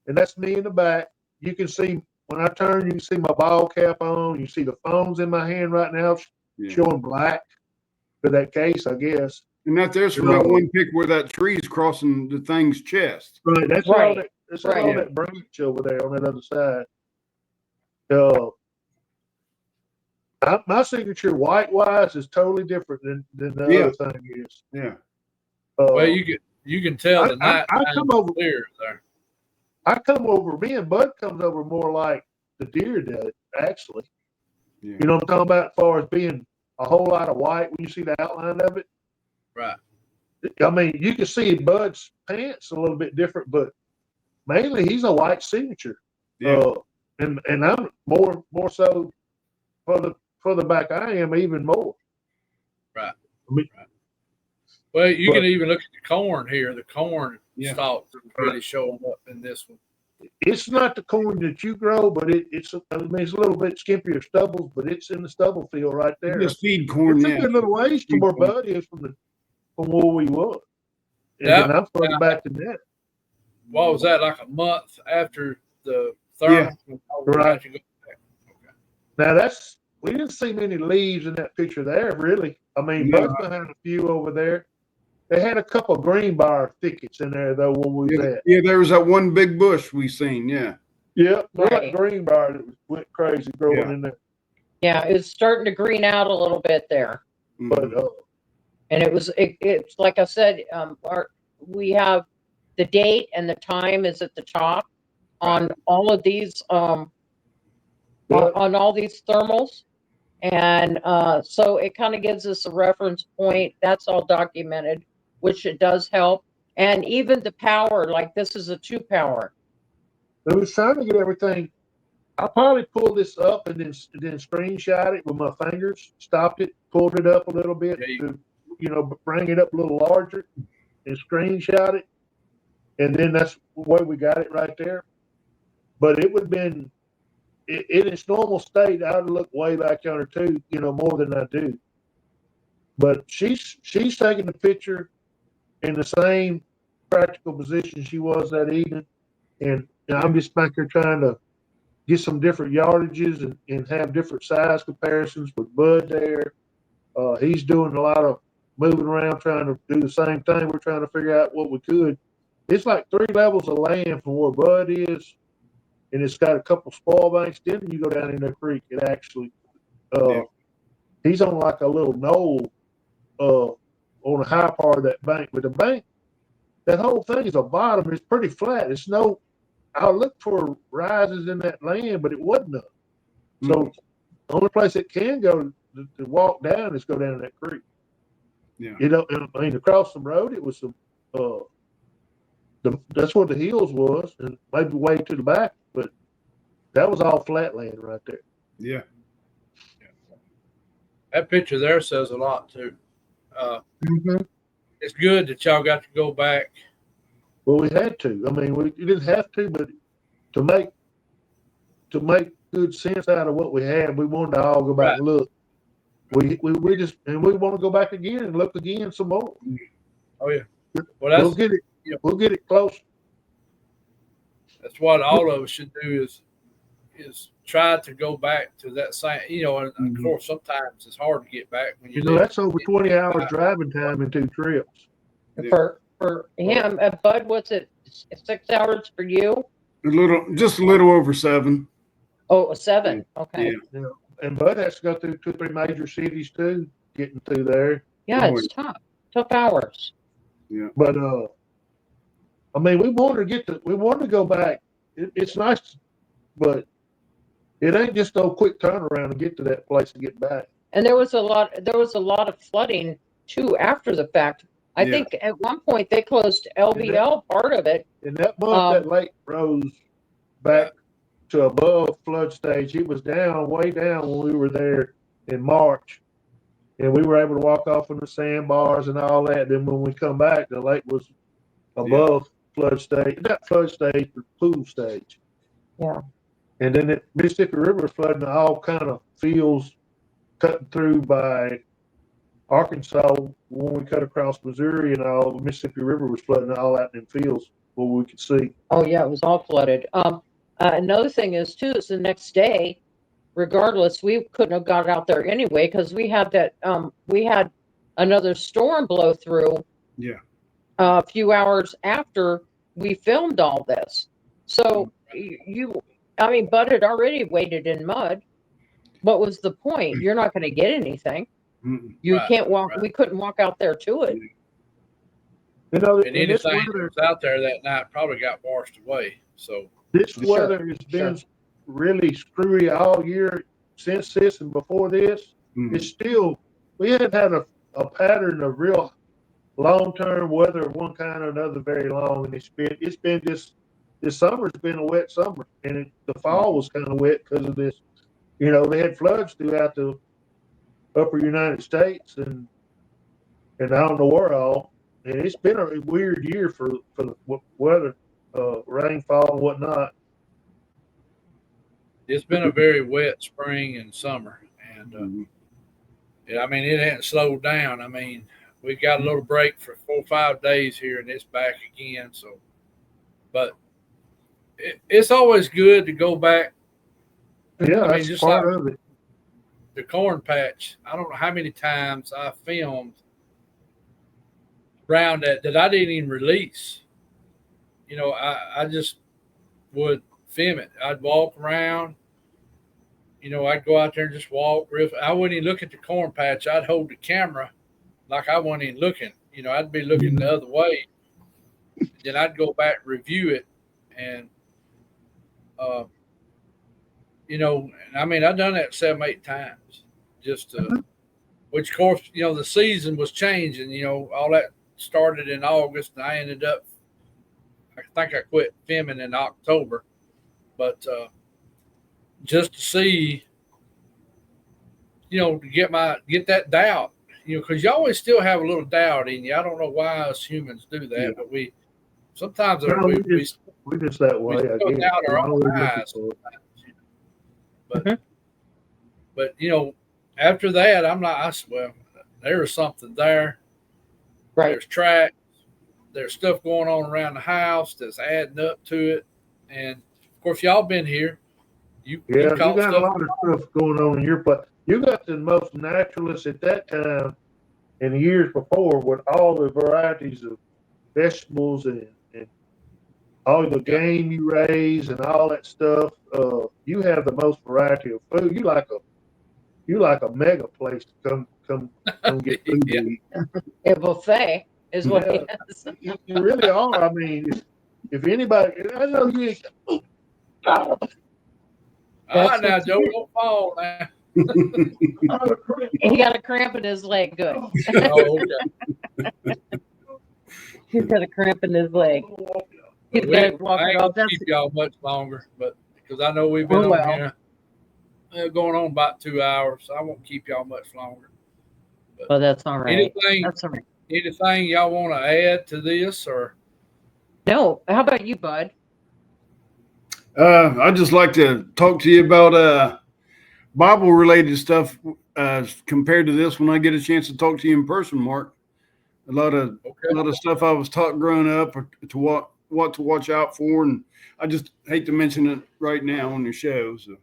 and that's me in the back. You can see when I turn, you can see my ball cap on. You see the phone's in my hand right now, Yeah. showing black for that case, I guess. And there's from that one pic where that tree's crossing the thing's chest. Right, that's Right. all that. That's Right. all that branch over there on that other side. My signature white wise is totally different than the other thing is. Yeah. Well, you can tell the night I come over clear there. I come over. Me and Bud comes over more like the deer did, actually. Yeah. You know what I'm talking about, as far as being a whole lot of white when you see the outline of it. Right. I mean, you can see Bud's pants a little bit different, but mainly he's a white signature. Yeah. And I'm more so further back I am even more. Right. I mean, Well, you can even look at the corn here. The corn Yeah. stalks are really showing up in this one. it's not the corn that you grow, but it's a little bit skimpier stubbles, but it's in the stubble field right there. Just feed corn. It's a Yeah. good little ways from where Bud is from where we was. And Yeah. then I'm further back than that. What was that, like a month after the thermal? Right. Now we didn't see many leaves in that picture there, really. I mean, No. Bud's behind a few over there. They had a couple of greenbrier thickets in there though where we was at. Yeah, there was that one big bush we seen. Yeah. Yep, Right. like greenbrier that went crazy growing Yeah. in there. Yeah, it's starting to green out a little bit there. But And it's like I said, we have the date and the time is at the top on all of these, on all these thermals. And so it kind of gives us a reference point. That's all documented, which it does help. And even the power, like this is a 2-power. I was trying to get everything. I probably pulled this up and then screenshot it with my fingers, stopped it, pulled it up a little bit to, bring it up a little larger and screenshot it. and then that's the way we got it right there. But it would have been in its normal state. I would look way back on her too, more than I do. But she's taking the picture in the same practical position she was that evening, and I'm just back here trying to get some different yardages and have different size comparisons with Bud there. He's doing a lot of moving around, trying to do the same thing. We're trying to figure out what we could. It's like 3 levels of land from where Bud is, and it's got a couple spoil banks. Then you go down in the creek. It actually, he's on like a little knoll on the high part of that bank. But the bank, that whole thing is a bottom. It's pretty flat. It's no. I looked for rises in that land, but it wasn't none. So the only place it can go to walk down is go down that creek. Yeah. I mean, across the road, it was some. That's where the hills was, and maybe way to the back, but that was all flat land right there. Yeah. That picture there says a lot too. It's good that y'all got to go back. Well, we had to. I mean, we didn't have to, but to make good sense out of what we had, we wanted to all go back and look. We just we want to go back again and look again some more. Oh yeah. Well, we'll get it. We'll get it close. That's what all of us should do is try to go back to that same. And of course, sometimes it's hard to get back when that's over 20 hours driving time in 2 trips. For him, Bud, what's it? 6 hours for you? Just a little over 7. Oh, 7. Okay. Yeah. And Bud has to go through 2 or 3 major cities too, getting through there. Yeah, it's tough. Tough hours. Yeah. But I mean, we wanted to go back. It's nice, but it ain't just no quick turnaround to get to that place to get back. And there was a lot of flooding too after the fact. I think at one point they closed LBL part of it. And that month, that lake rose back to above flood stage. It was way down when we were there in March, and we were able to walk off on the sandbars and all that. Then when we come back, the lake was above flood stage, not flood stage, but pool stage. Yeah. And then the Mississippi River was flooding all kind of fields cutting through by Arkansas. When we cut across Missouri and all, the Mississippi River was flooding all out in fields where we could see. Oh yeah, it was all flooded. Another thing is too, is the next day, regardless, we couldn't have got out there anyway because we had another storm blow through. Yeah. A few hours after we filmed all this. So Bud had already waded in mud. What was the point? You're not going to get anything. You can't walk. Right. We couldn't walk out there to it. And anything that was out there that night probably got washed away. So this weather has been really screwy all year since this and before this. It's still, we haven't had a pattern of real long-term weather of one kind or another very long, and it's been just this summer's been a wet summer, and the fall was kind of wet because of this. They had floods throughout the upper United States and I don't know where all, and it's been a weird year for the weather, rainfall and whatnot. It's been a very wet spring and summer, and I mean it hasn't slowed down. I mean, we got a little break for 4 or 5 days here, and it's back again. So, but it's always good to go back. Yeah, that's just part of it. The corn patch. I don't know how many times I filmed around that I didn't even release. I just would film it. I'd walk around. I'd go out there and just walk. I wouldn't even look at the corn patch. I'd hold the camera like I wasn't even looking. I'd be looking the other way. Then I'd go back, review it, and I mean, I've done that 7, 8 times. Just which of course, the season was changing. All that started in August, and I ended up. I think I quit filming in October, but just to see, to get that doubt. Because you always still have a little doubt in you. I don't know why us humans do that, but sometimes No, we we're just that we way, I still guess. doubt We're our own always looking eyes for it. sometimes, but Mhm. but after that, I'm like, well, there's something there. Right. There's tracks. There's stuff going on around the house that's adding up to it, and of course, y'all been here. You Yeah, you caught got a stuff. lot of stuff going on in your place. You got the most naturalists at that time in the years before with all the varieties of vegetables and all the Yeah. game you raise and all that stuff. You have the most variety of food. You like a mega place to come get food Yeah. to eat. A buffet is what Yeah. it is. You really are. I mean, if anybody, I know you ain't. All That's right, now, what's Joe, good. don't fall now. He got a cramp in his leg. Good. Oh, okay. He's got a cramp in his leg. He's We, got to walk I it ain't off. gonna That's keep y'all much longer, but because I know we've been on well. here going on about 2 hours, so I won't keep y'all much longer. Well, that's all right. Anything, That's all right. anything y'all want to add to this, or No, how about you, Bud? I'd just like to talk to you about Bible related stuff compared to this when I get a chance to talk to you in person, Mark. A lot of okay? stuff I was taught growing up to what to watch out for, and I just hate to mention it right now on the show. So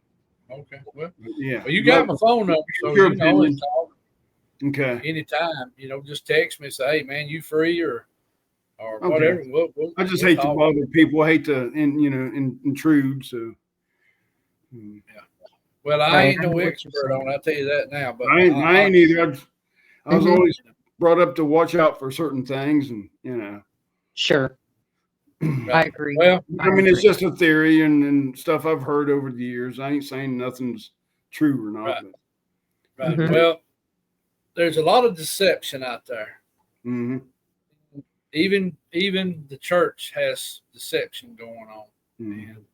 Okay. Well, yeah, you got my phone number, so your you know opinion. it's all Okay. anytime. Just text me, say, hey man, you free or Okay. whatever. I just we'll hate to talk. bother people. I hate to intrude. So Well, I Right, ain't I know no what you're expert saying. on it, I'll tell you that now. But I ain't either. I was Mhm. always brought up to watch out for certain things, and Sure, I agree. well, I mean, it's just a theory and stuff I've heard over the years. I ain't saying nothing's true or not. Right. But, right. Mhm. Well, there's a lot of deception out there. mm-hmm, Even the church has deception going on, mm-hmm. and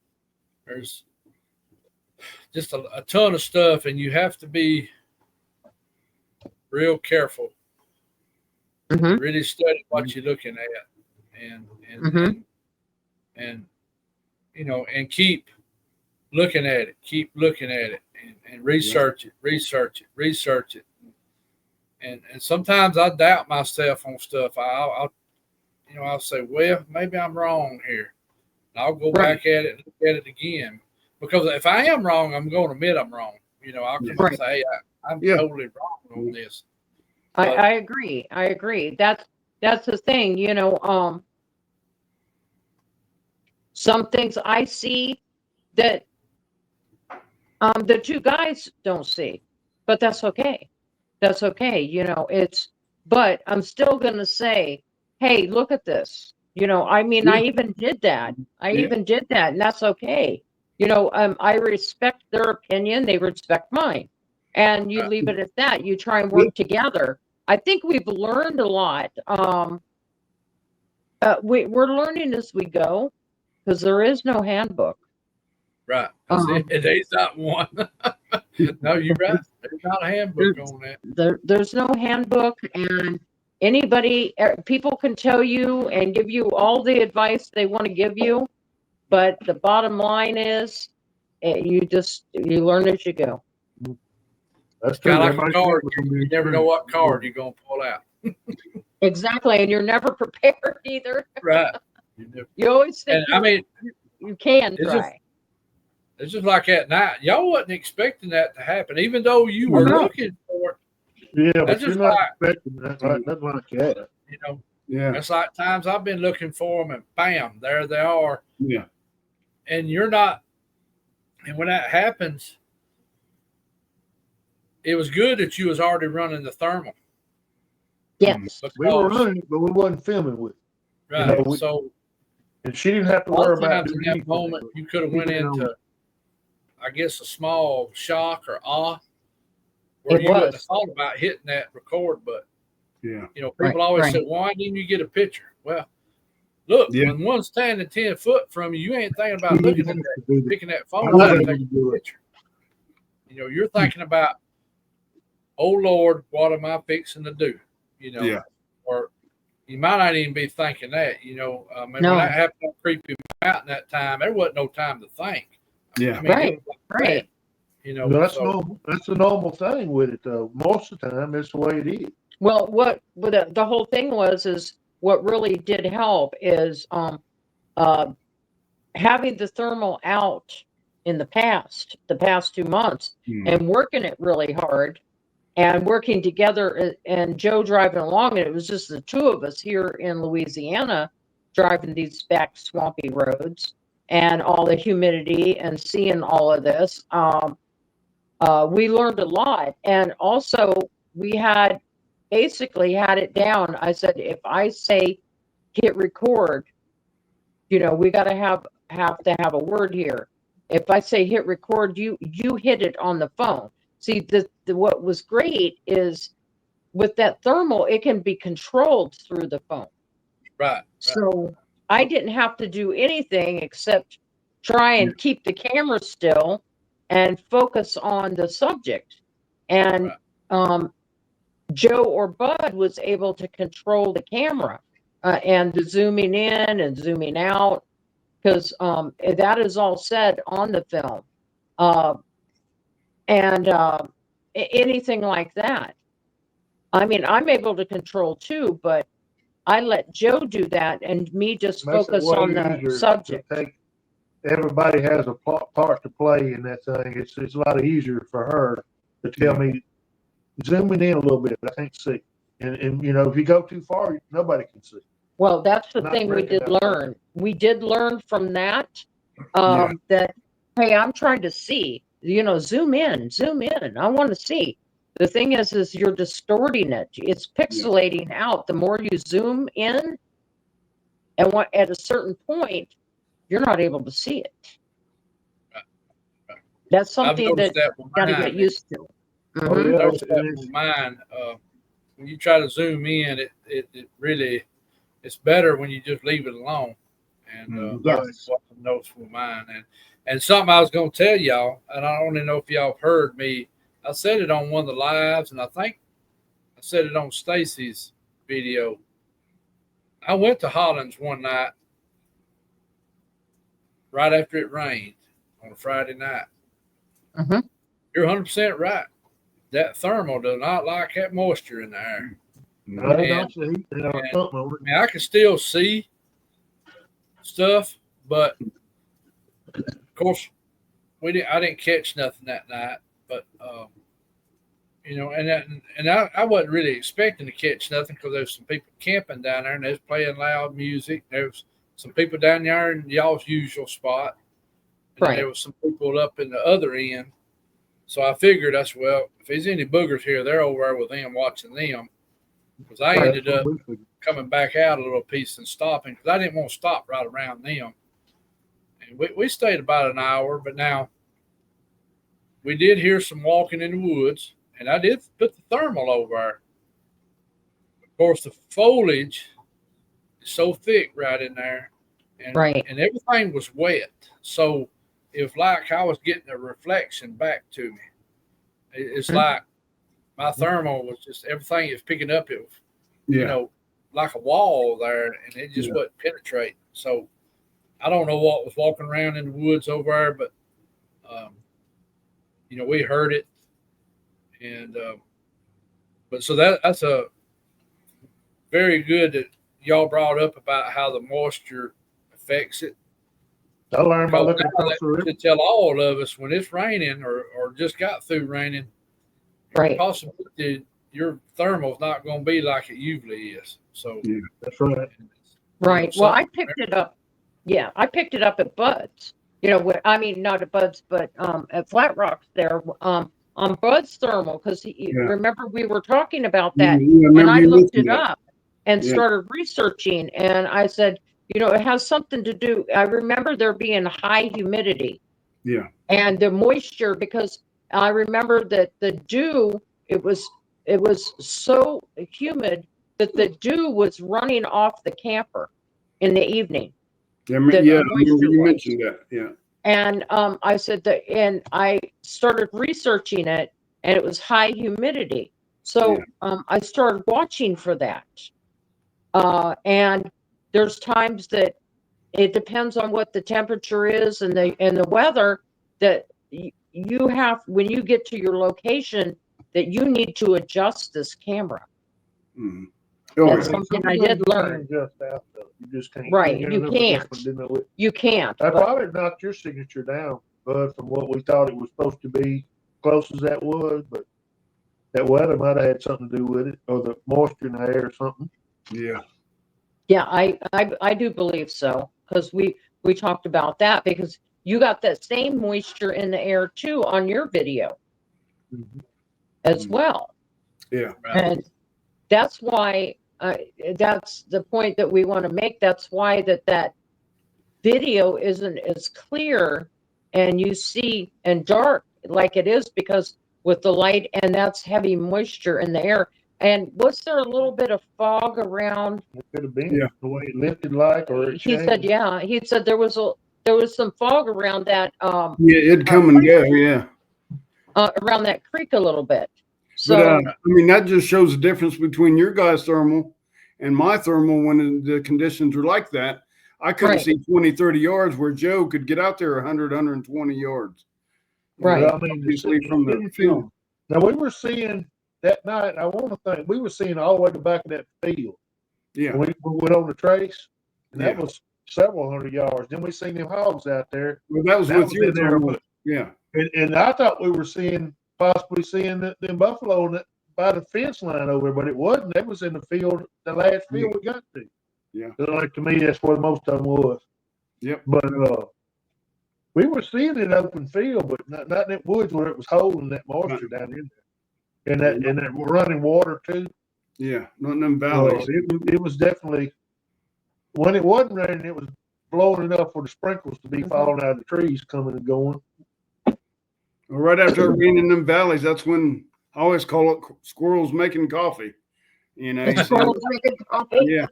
there's just a ton of stuff, and you have to be real careful. Mhm. Really study what you're looking at, and Mhm. and and keep looking at it, and research it. And sometimes I doubt myself on stuff. I'll say, well, maybe I'm wrong here. And I'll go Right. back at it and look at it again. Because if I am wrong, I'm going to admit I'm wrong. I can Right. say, hey, I'm Yeah. totally wrong on this. I agree. I agree. That's the thing. Some things I see that the two guys don't see, but that's okay. That's okay. But I'm still going to say, hey, look at this. I mean, I even did that. And that's okay. I respect their opinion. They respect mine. And you leave it at that. You try and work together. I think we've learned a lot. We're learning as we go because there is no handbook. Right. There's not one. No, you're right. There's not a handbook on that. There's no handbook, and people can tell you and give you all the advice they want to give you, but the bottom line is, you learn as you go. That's Kind true. of like a card. You never know what card you're going to pull out. Exactly, and you're never prepared either. Right. You always think And I mean, you can it's try. it's just like at night. Y'all wasn't expecting that to happen, even though you were No. looking for it. Yeah, but That's you're just not like, expecting that. Right? That's like that. Yeah. It's like times I've been looking for them, and bam, there they are. Yeah. And you're not. And when that happens, it was good that you was already running the thermal. Yes. We were Because, running it, but we wasn't filming with it. right. So, and she didn't have to A lot worry of about times in doing that anything. moment, you could have went into, I guess, a small shock or awe, where you wouldn't have thought about hitting that record button. Yeah. People always say, "Why didn't you get a picture?" Well, look, when one's standing 10 foot from you, you ain't thinking about looking at that, picking that phone up and taking a picture. You're thinking about, oh Lord, what am I fixing to do? Or you might not even be thinking that. You know, I mean, No. when that happened on Creepy Mountain that time, there wasn't no time to think. Yeah. I mean, Right, it was like right. that, you know. No, that's So normal. That's the normal thing with it, though. Most of the time, that's the way it is. Well, what the whole thing is what really did help is uh, having the thermal out in the past 2 months, and working it really hard and working together, and Joe driving along, and it was just the two of us here in Louisiana driving these back swampy roads and all the humidity and seeing all of this. We learned a lot, and also we had basically had it down. I said, if I say hit record, we got to have a word here. If I say hit record, you hit it on the phone. See, the what was great is with that thermal, it can be controlled through the phone. right. So I didn't have to do anything except try and keep the camera still and focus on the subject. And Joe or Bud was able to control the camera and the zooming in and zooming out, because that is all said on the film. And anything like that. I mean, I'm able to control too, but I let Joe do that and me just Makes it focus way on the easier to subject. everybody has a part to play in that thing. It's a lot easier for her to tell me, zooming in a little bit, I can't see. And if you go too far, nobody can see. Well, that's the Not thing we breaking did that learn. We did learn from that, that, hey, I'm trying to see, zoom in. I want to see. The thing is you're distorting it. It's pixelating out. The more you zoom in, and at a certain point, you're not able to see it. That's something I've noticed that that with got to mine. get used to. Oh, yeah, I noticed that with mine. When you try to zoom in, it really, it's better when you just leave it alone. And Yes. what I noticed with mine, and something I was going to tell y'all, and I don't even know if y'all have heard me. I said it on one of the lives, and I think I said it on Stacy's video. I went to Hollins one night right after it rained on a Friday night. Mm-hmm. You're 100% right. That thermal does not like that moisture in the air. I can still see stuff, but of course, I didn't catch nothing that night. But and I wasn't really expecting to catch nothing because there's some people camping down there and they was playing loud music. There was some people down there in y'all's usual spot, and Right. there was some people up in the other end. So I figured, if there's any boogers here, they're over there with them watching them. Because I ended up coming back out a little piece and stopping because I didn't want to stop right around them. And we stayed about an hour, but now we did hear some walking in the woods, and I did put the thermal over there. Of course, the foliage is so thick right in there, and everything was wet. So it was like I was getting a reflection back to me. It's like my thermal was just everything it was picking up. It was, like a wall there, and it just wasn't penetrating. So I don't know what was walking around in the woods over there, but we heard it, and but so that's a very good that y'all brought up about how the moisture affects it. I learned by looking across the river. To tell all of us when it's raining or just got through raining, possibly your thermal's not going to be like it usually is. So that's right. Right. Well, I picked it up. Yeah, I picked it up at Bud's. Not at Bud's, but at Flat Rocks there, on Bud's thermal, because remember we were talking about that, and I looked it up and started researching, and I said, it has something to do. I remember there being high humidity. Yeah. And the moisture, because I remember that the dew, it was so humid that the dew was running off the camper in the evening. I remember you mentioned that. Yeah. And I said that, and I started researching it, and it was high humidity. So I started watching for that. And there's times that it depends on what the temperature is and the weather, that you have, when you get to your location, that you need to adjust this camera. Mhm. That's Oh, something I did learn. Just out though. You just can't. Right, get you enough can't. adjustment to know it. You can't. I But probably knocked your signature down, Bud, from what we thought it was supposed to be, close as that was, but that weather might have had something to do with it, or the moisture in the air or something. yeah. yeah, I do believe so, because we talked about that, because you got that same moisture in the air too on your video as Mhm. well. Yeah. Right. And that's why that's the point that we want to make. That's why that video isn't as clear and you see and dark like it is, because with the light, and that's heavy moisture in the air. And was there a little bit of fog around? It could have been Yeah. the way it lifted like, or it He said, changed. yeah, he said there was some fog around that Yeah, it'd come and go. Yeah. around that creek a little bit. But So I mean, that just shows the difference between your guys' thermal and my thermal when the conditions are like that. I couldn't Right. see 20, 30 yards where Joe could get out there 100, 120 yards. Right. Well, I mean, Obviously from the field. Now we were seeing that night. I want to think we were seeing all the way to the back of that field. Yeah. And we went on the trace, and that Yeah. was several hundred yards. Then we seen them hogs out there. Well, that was That with was your in there, thermal. but- Yeah. And I thought we were possibly seeing them buffalo by the fence line over, but it wasn't. That was in the field, the last field we got to. Yeah. Like, to me, that's where most of them was. Yep. But we were seeing it open field, but not in that woods where it was holding that moisture down in there, and that running water too. Yeah. Not in them valleys. It was definitely, when it wasn't raining, it was blowing enough for the sprinkles to be falling out of the trees, coming and going. Well, right after it rained in them valleys, that's when I always call it squirrels making coffee. You know. Squirrels making coffee. Yeah.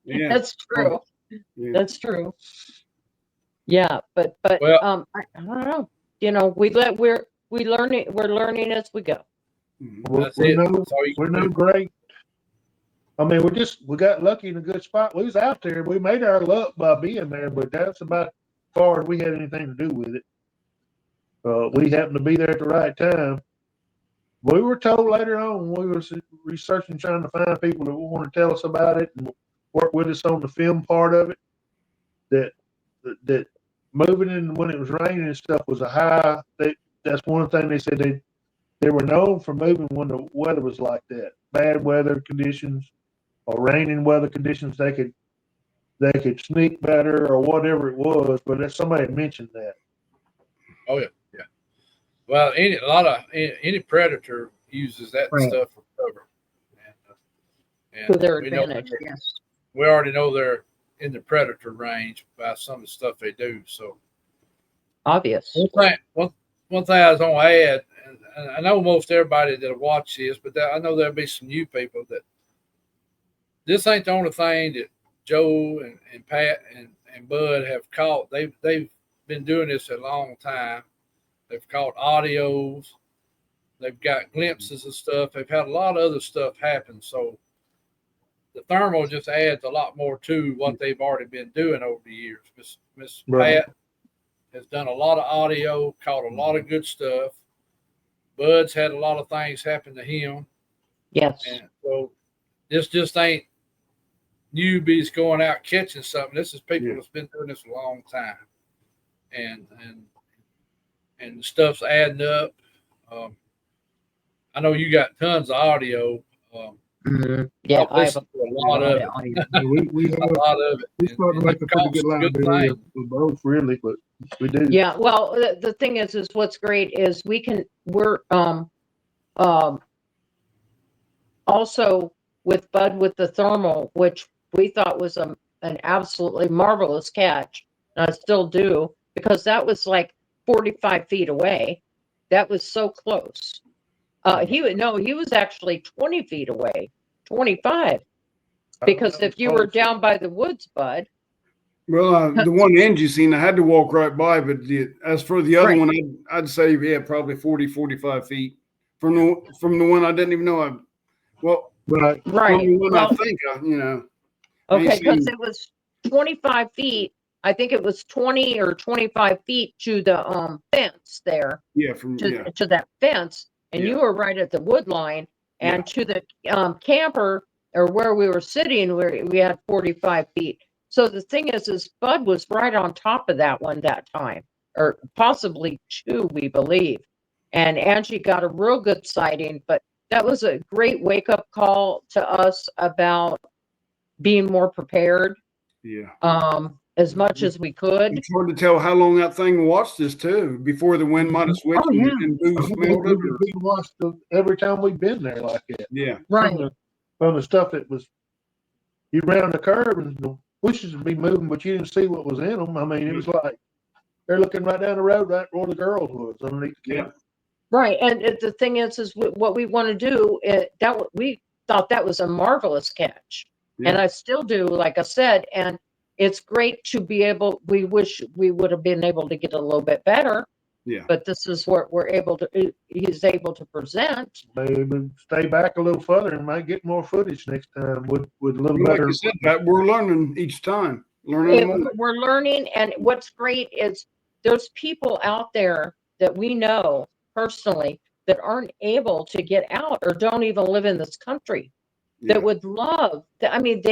Yeah. That's true. Yeah. That's true. Yeah, but Well- I don't know. You know, we're learning as we go. We're That's it. no, That's all you we're can no do. great. I mean, we got lucky in a good spot. We was out there. We made our luck by being there, but that's about as far as we had anything to do with it. We happened to be there at the right time. We were told later on when we were researching, trying to find people that want to tell us about it and work with us on the film part of it, that moving in when it was raining and stuff was a high. That's one thing they said they were known for moving when the weather was like that, bad weather conditions or raining weather conditions. They could sneak better or whatever it was. But somebody had mentioned that. Oh yeah, yeah. Well, any predator uses that Right. stuff for cover, and To their we know advantage, they're- yes. we already know they're in the predator range by some of the stuff they do. So Obvious. one thing I was gonna add, and I know most everybody that'll watch this, but I know there'll be some new people that this ain't the only thing that Joe and Pat and Bud have caught. They've been doing this a long time. They've caught audios. They've got glimpses of stuff. They've had a lot of other stuff happen. So the thermal just adds a lot more to what they've already been doing over the years. Miss Right. Pat has done a lot of audio, caught a lot of good stuff. Bud's had a lot of things happen to him. Yes. And so this just ain't newbies going out catching something. This is people that's been doing this a long time. And the stuff's adding up. I know you got tons of audio. Yeah, I've listened to a lot of it. We A lot of it. We're starting to And make a pretty they've good caught some library things. of both, really, but we do. Yeah, well, the thing is what's great is we're also with Bud with the thermal, which we thought was an absolutely marvelous catch. And I still do, because that was like 45 feet away. That was so close. He was actually 20 feet away, 25. Because if you were down by the woods, Bud. Well, the one Angie seen, I had to walk right by. But as for the other Right. one, I'd say, yeah, probably 40, 45 feet from the one I didn't even know. Well, Right. Right. Only one I Well, think, you know. okay, ain't because seen- it was 25 feet. I think it was 20 or 25 feet to the fence there, Yeah, from to that fence, and you Yeah. were right at the wood line, and to the camper or where we were sitting, we had 45 feet. So the thing is Bud was right on top of that one that time, or possibly two, we believe. And Angie got a real good sighting, but that was a great wake up call to us about being more prepared, Yeah. as much as we could. It's hard to tell how long that thing watched us too. Before the wind might have switched Oh, yeah. and booze We smelled it. Or, watched every time we've been there like that. yeah. Right. From the stuff that was, you round the curve and the bushes would be moving, but you didn't see what was in them. I mean, it was like they're looking right down the road, right where the girls was underneath the Yeah. camp. Right. And the thing is what we want to do, we thought that was a marvelous catch. And Yeah. I still do, like I said, and it's great to be able, we wish we would have been able to get a little bit better, Yeah. but this is what he's able to present. Maybe stay back a little further and might get more footage next time with a little Like better. you said, Pat, we're learning each time. Learning more. We're learning, and what's great is there's people out there that we know personally that aren't able to get out or don't even live in this country Yeah. that would love that. I mean,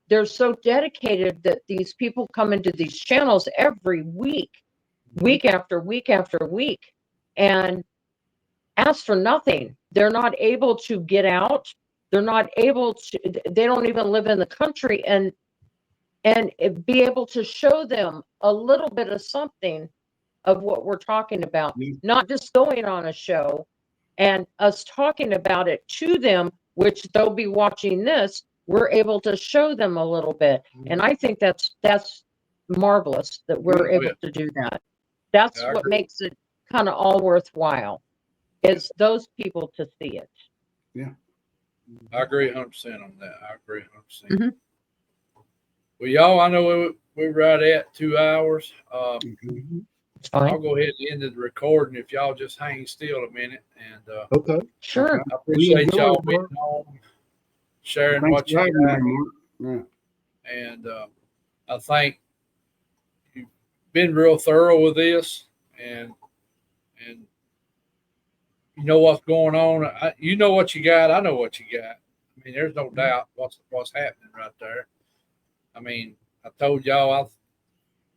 they're so dedicated that these people come into these channels every week, week after week after week, and ask for nothing. They're not able to get out. They're not able to, they don't even live in the country, and be able to show them a little bit of something of what we're talking about, Yeah. not just going on a show and us talking about it to them, which they'll be watching this. We're able to show them a little bit. And I think that's marvelous that we're Yeah. able to do that. That's Yeah, I what agree. makes it kind of all worthwhile, is those people to see it. I agree 100% on that. I agree 100%. Mhm. Well, y'all, I know we're right at 2 hours. It's fine. I'll go ahead and end the recording if y'all just hang still a minute. And Okay. Sure. I appreciate enjoy y'all it, being Mark. on, sharing Thanks what for you having got. me, Mark. Yeah. And I think you've been real thorough with this, and you know what's going on. You know what you got. I know what you got. I mean, there's no doubt what's happening right there. I mean, I told y'all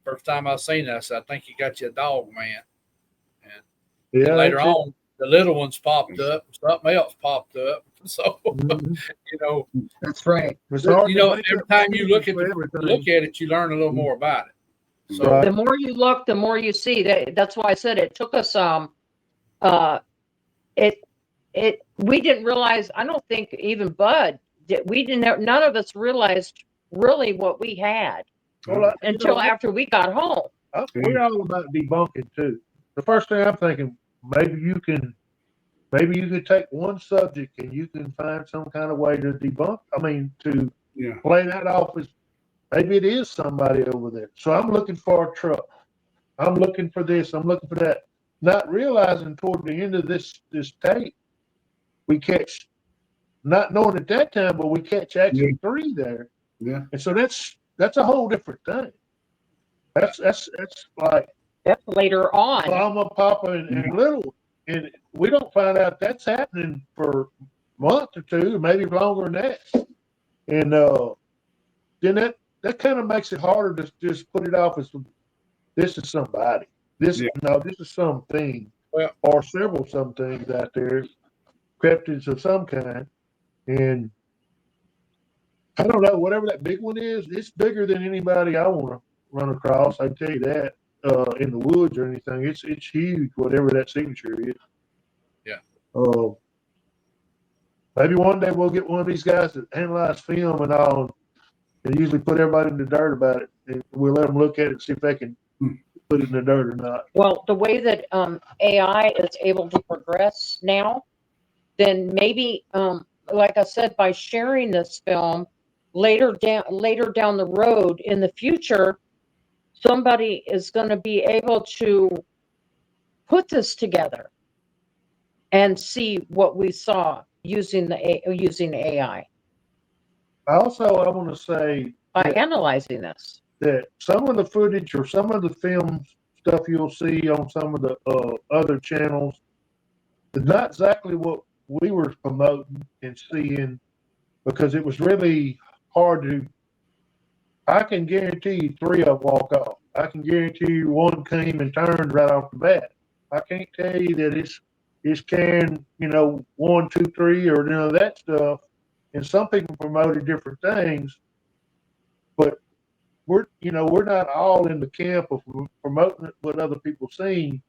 first time I seen this, I think you got you a dog, man. And Yeah. later that's it. on, the little ones popped up, something else popped up. So Mhm. you know, That's right. It's hard you to know, make every up time you look at for everything. it, you learn a little more about it. So Right. The more you look, the more you see. That's why I said it took us we didn't realize, I don't think even Bud none of us realized really what we had Well, until after we got home. we're all about debunking too. The first thing I'm thinking, maybe you could take one subject and you can find some kind of way to debunk. I mean, to Yeah. play that off as maybe it is somebody over there. So I'm looking for a truck. I'm looking for this. I'm looking for that. Not realizing toward the end of this tape, we catch, not knowing at that time, but we catch actually three there. Yeah. And so that's a whole different thing. That's like That's later on. Mama, Papa, and Little, and we don't find out that's happening for a month or two, maybe longer than that. And then that kind of makes it harder to just put it off as this is somebody. This is something, Well- or several some things out there, cryptids of some kind, and I don't know, whatever that big one is, it's bigger than anybody I want to run across. I can tell you that. In the woods or anything, it's huge. Whatever that signature is. Yeah. Maybe one day we'll get one of these guys that analyze film and all, and usually put everybody in the dirt about it. And we'll let them look at it and see if they can put it in the dirt or not. Well, the way that AI is able to progress now, then maybe, like I said, by sharing this film later down the road in the future, somebody is going to be able to put this together and see what we saw. using AI I want to say by that, analyzing this. that some of the footage or some of the film stuff you'll see on some of the other channels is not exactly what we were promoting and seeing, because it was really hard to. I can guarantee you 3 of them walk off. I can guarantee you 1 came and turned right off the bat. I can't tell you that it's carrying, 1, 2, 3 or none of that stuff. And some people promoted different things, but we're not all in the camp of promoting what other people seen.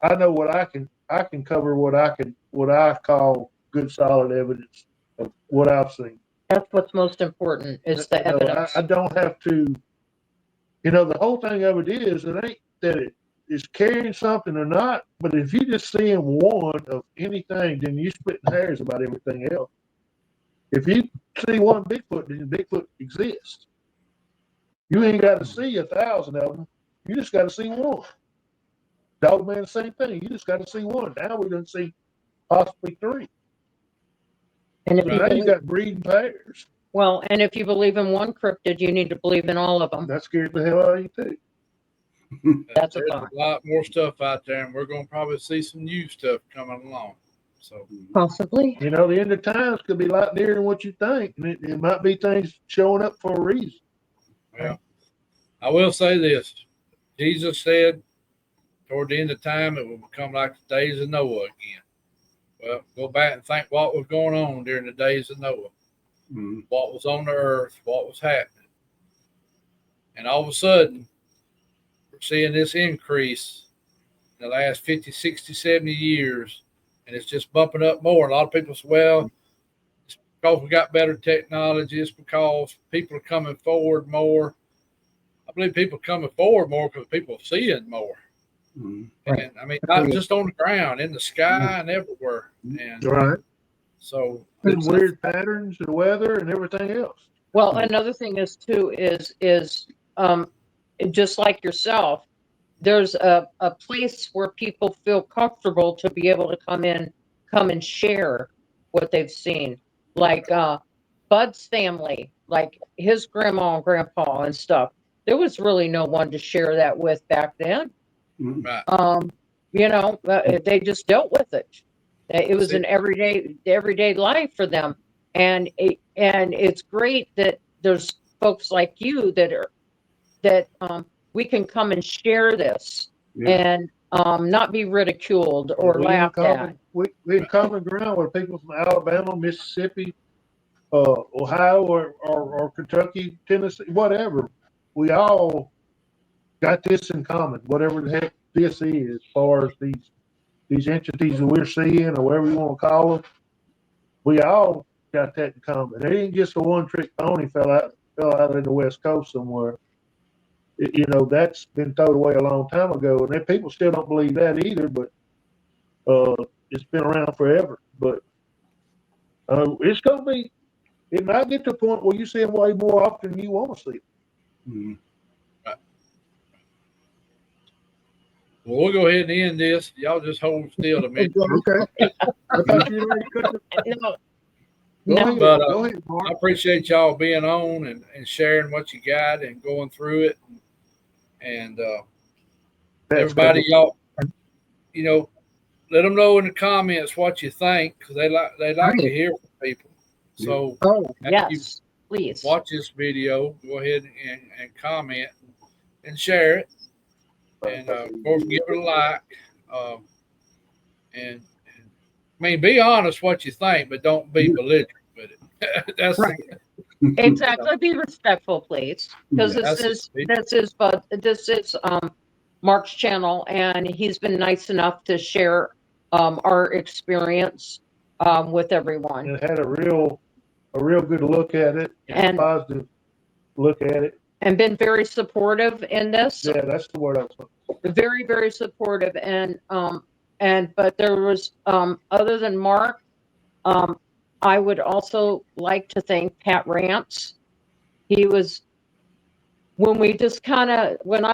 I know what I can cover, what I call good solid evidence of what I've seen. That's what's most important is the evidence. I don't have to. The whole thing of it ain't that it is carrying something or not, but if you just seeing one of anything, then you splitting hairs about everything else. If you see one Bigfoot, then Bigfoot exists. You ain't got to see 1,000 of them. You just got to see one. Dog man, the same thing. You just got to see one. Now we're going to see possibly 3. And if So now you got breeding pairs. Well, and if you believe in one cryptid, you need to believe in all of them. That scared the hell out of you too. That's There's a lot more stuff out there, and we're going to probably see some new stuff coming along. So possibly, the end of times could be a lot nearer than what you think, and it might be things showing up for a reason. Well, I will say this: Jesus said, toward the end of time, it will become like the days of Noah again. Well, go back and think what was going on during the days of Noah. Mm-hmm. What was on the earth, what was happening. And all of a sudden, we're seeing this increase in the last 50, 60, 70 years, and it's just bumping up more. A lot of people say, well, it's because we got better technology, it's because people are coming forward more. I believe people are coming forward more because people are seeing more. Mm-hmm. And I mean, not just on the ground, in the sky and everywhere. And right. So and weird patterns and weather and everything else. Well, another thing is too is just like yourself, there's a place where people feel comfortable to be able to come and share what they've seen. Like Bud's family, like his grandma and grandpa and stuff. There was really no one to share that with back then. right. They just dealt with it. It was an everyday life for them, and it's great that there's folks like you that we can come and share this and not be ridiculed or laughed at. We had common ground with people from Alabama, Mississippi, Ohio, or Kentucky, Tennessee, whatever. We all got this in common, whatever the heck this is, as far as these entities that we're seeing, or whatever you want to call them. We all got that in common. It ain't just a one-trick pony fell out in the West Coast somewhere. That's been thrown away a long time ago, and then people still don't believe that either. But it's been around forever. But it's gonna be. It might get to a point where you see them way more often than you want to see them. Mm-hmm. Right. Well, we'll go ahead and end this. Y'all just hold still a minute. Okay. I thought you already cut the. Go ahead, Mark. I appreciate y'all being on and sharing what you got and going through it. And everybody, y'all, let them know in the comments what you think, because they like to hear from people. So, yes, please watch this video. Go ahead and comment and share it, and of course give it a like. And I mean, be honest what you think, but don't be belligerent with it. That's right. Exactly. Be respectful, please, because this is Mark's channel, and he's been nice enough to share our experience with everyone. And had a real good look at it, and a positive look at it, and been very supportive in this. Yeah, that's the word I was looking. Very, very supportive, but there was other than Mark, I would also like to thank Pat Rance. He was, when I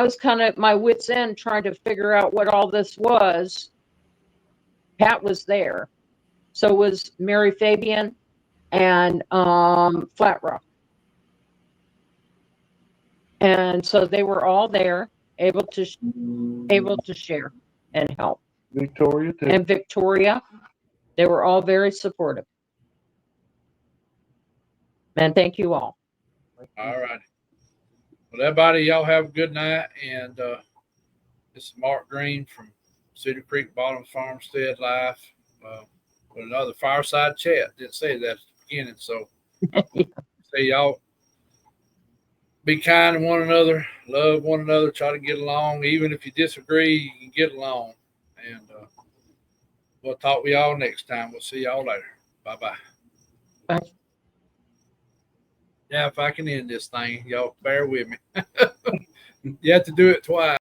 was kind of at my wit's end trying to figure out what all this was, Pat was there. So was Mary Fabian and Flat Rock. And so they were all there, able to share and help. Victoria too. And Victoria, they were all very supportive. And thank you all. All right. Well, everybody, y'all have a good night. And this is Mark Green from Cedar Creek Bottom Farmstead Live with another fireside chat. Didn't say that at the beginning. So, Yeah. say y'all be kind to one another, love one another, try to get along. Even if you disagree, you can get along. And we'll talk with y'all next time. We'll see y'all later. Bye-bye. Bye. Yeah, if I can end this thing, y'all bear with me. You have to do it twice.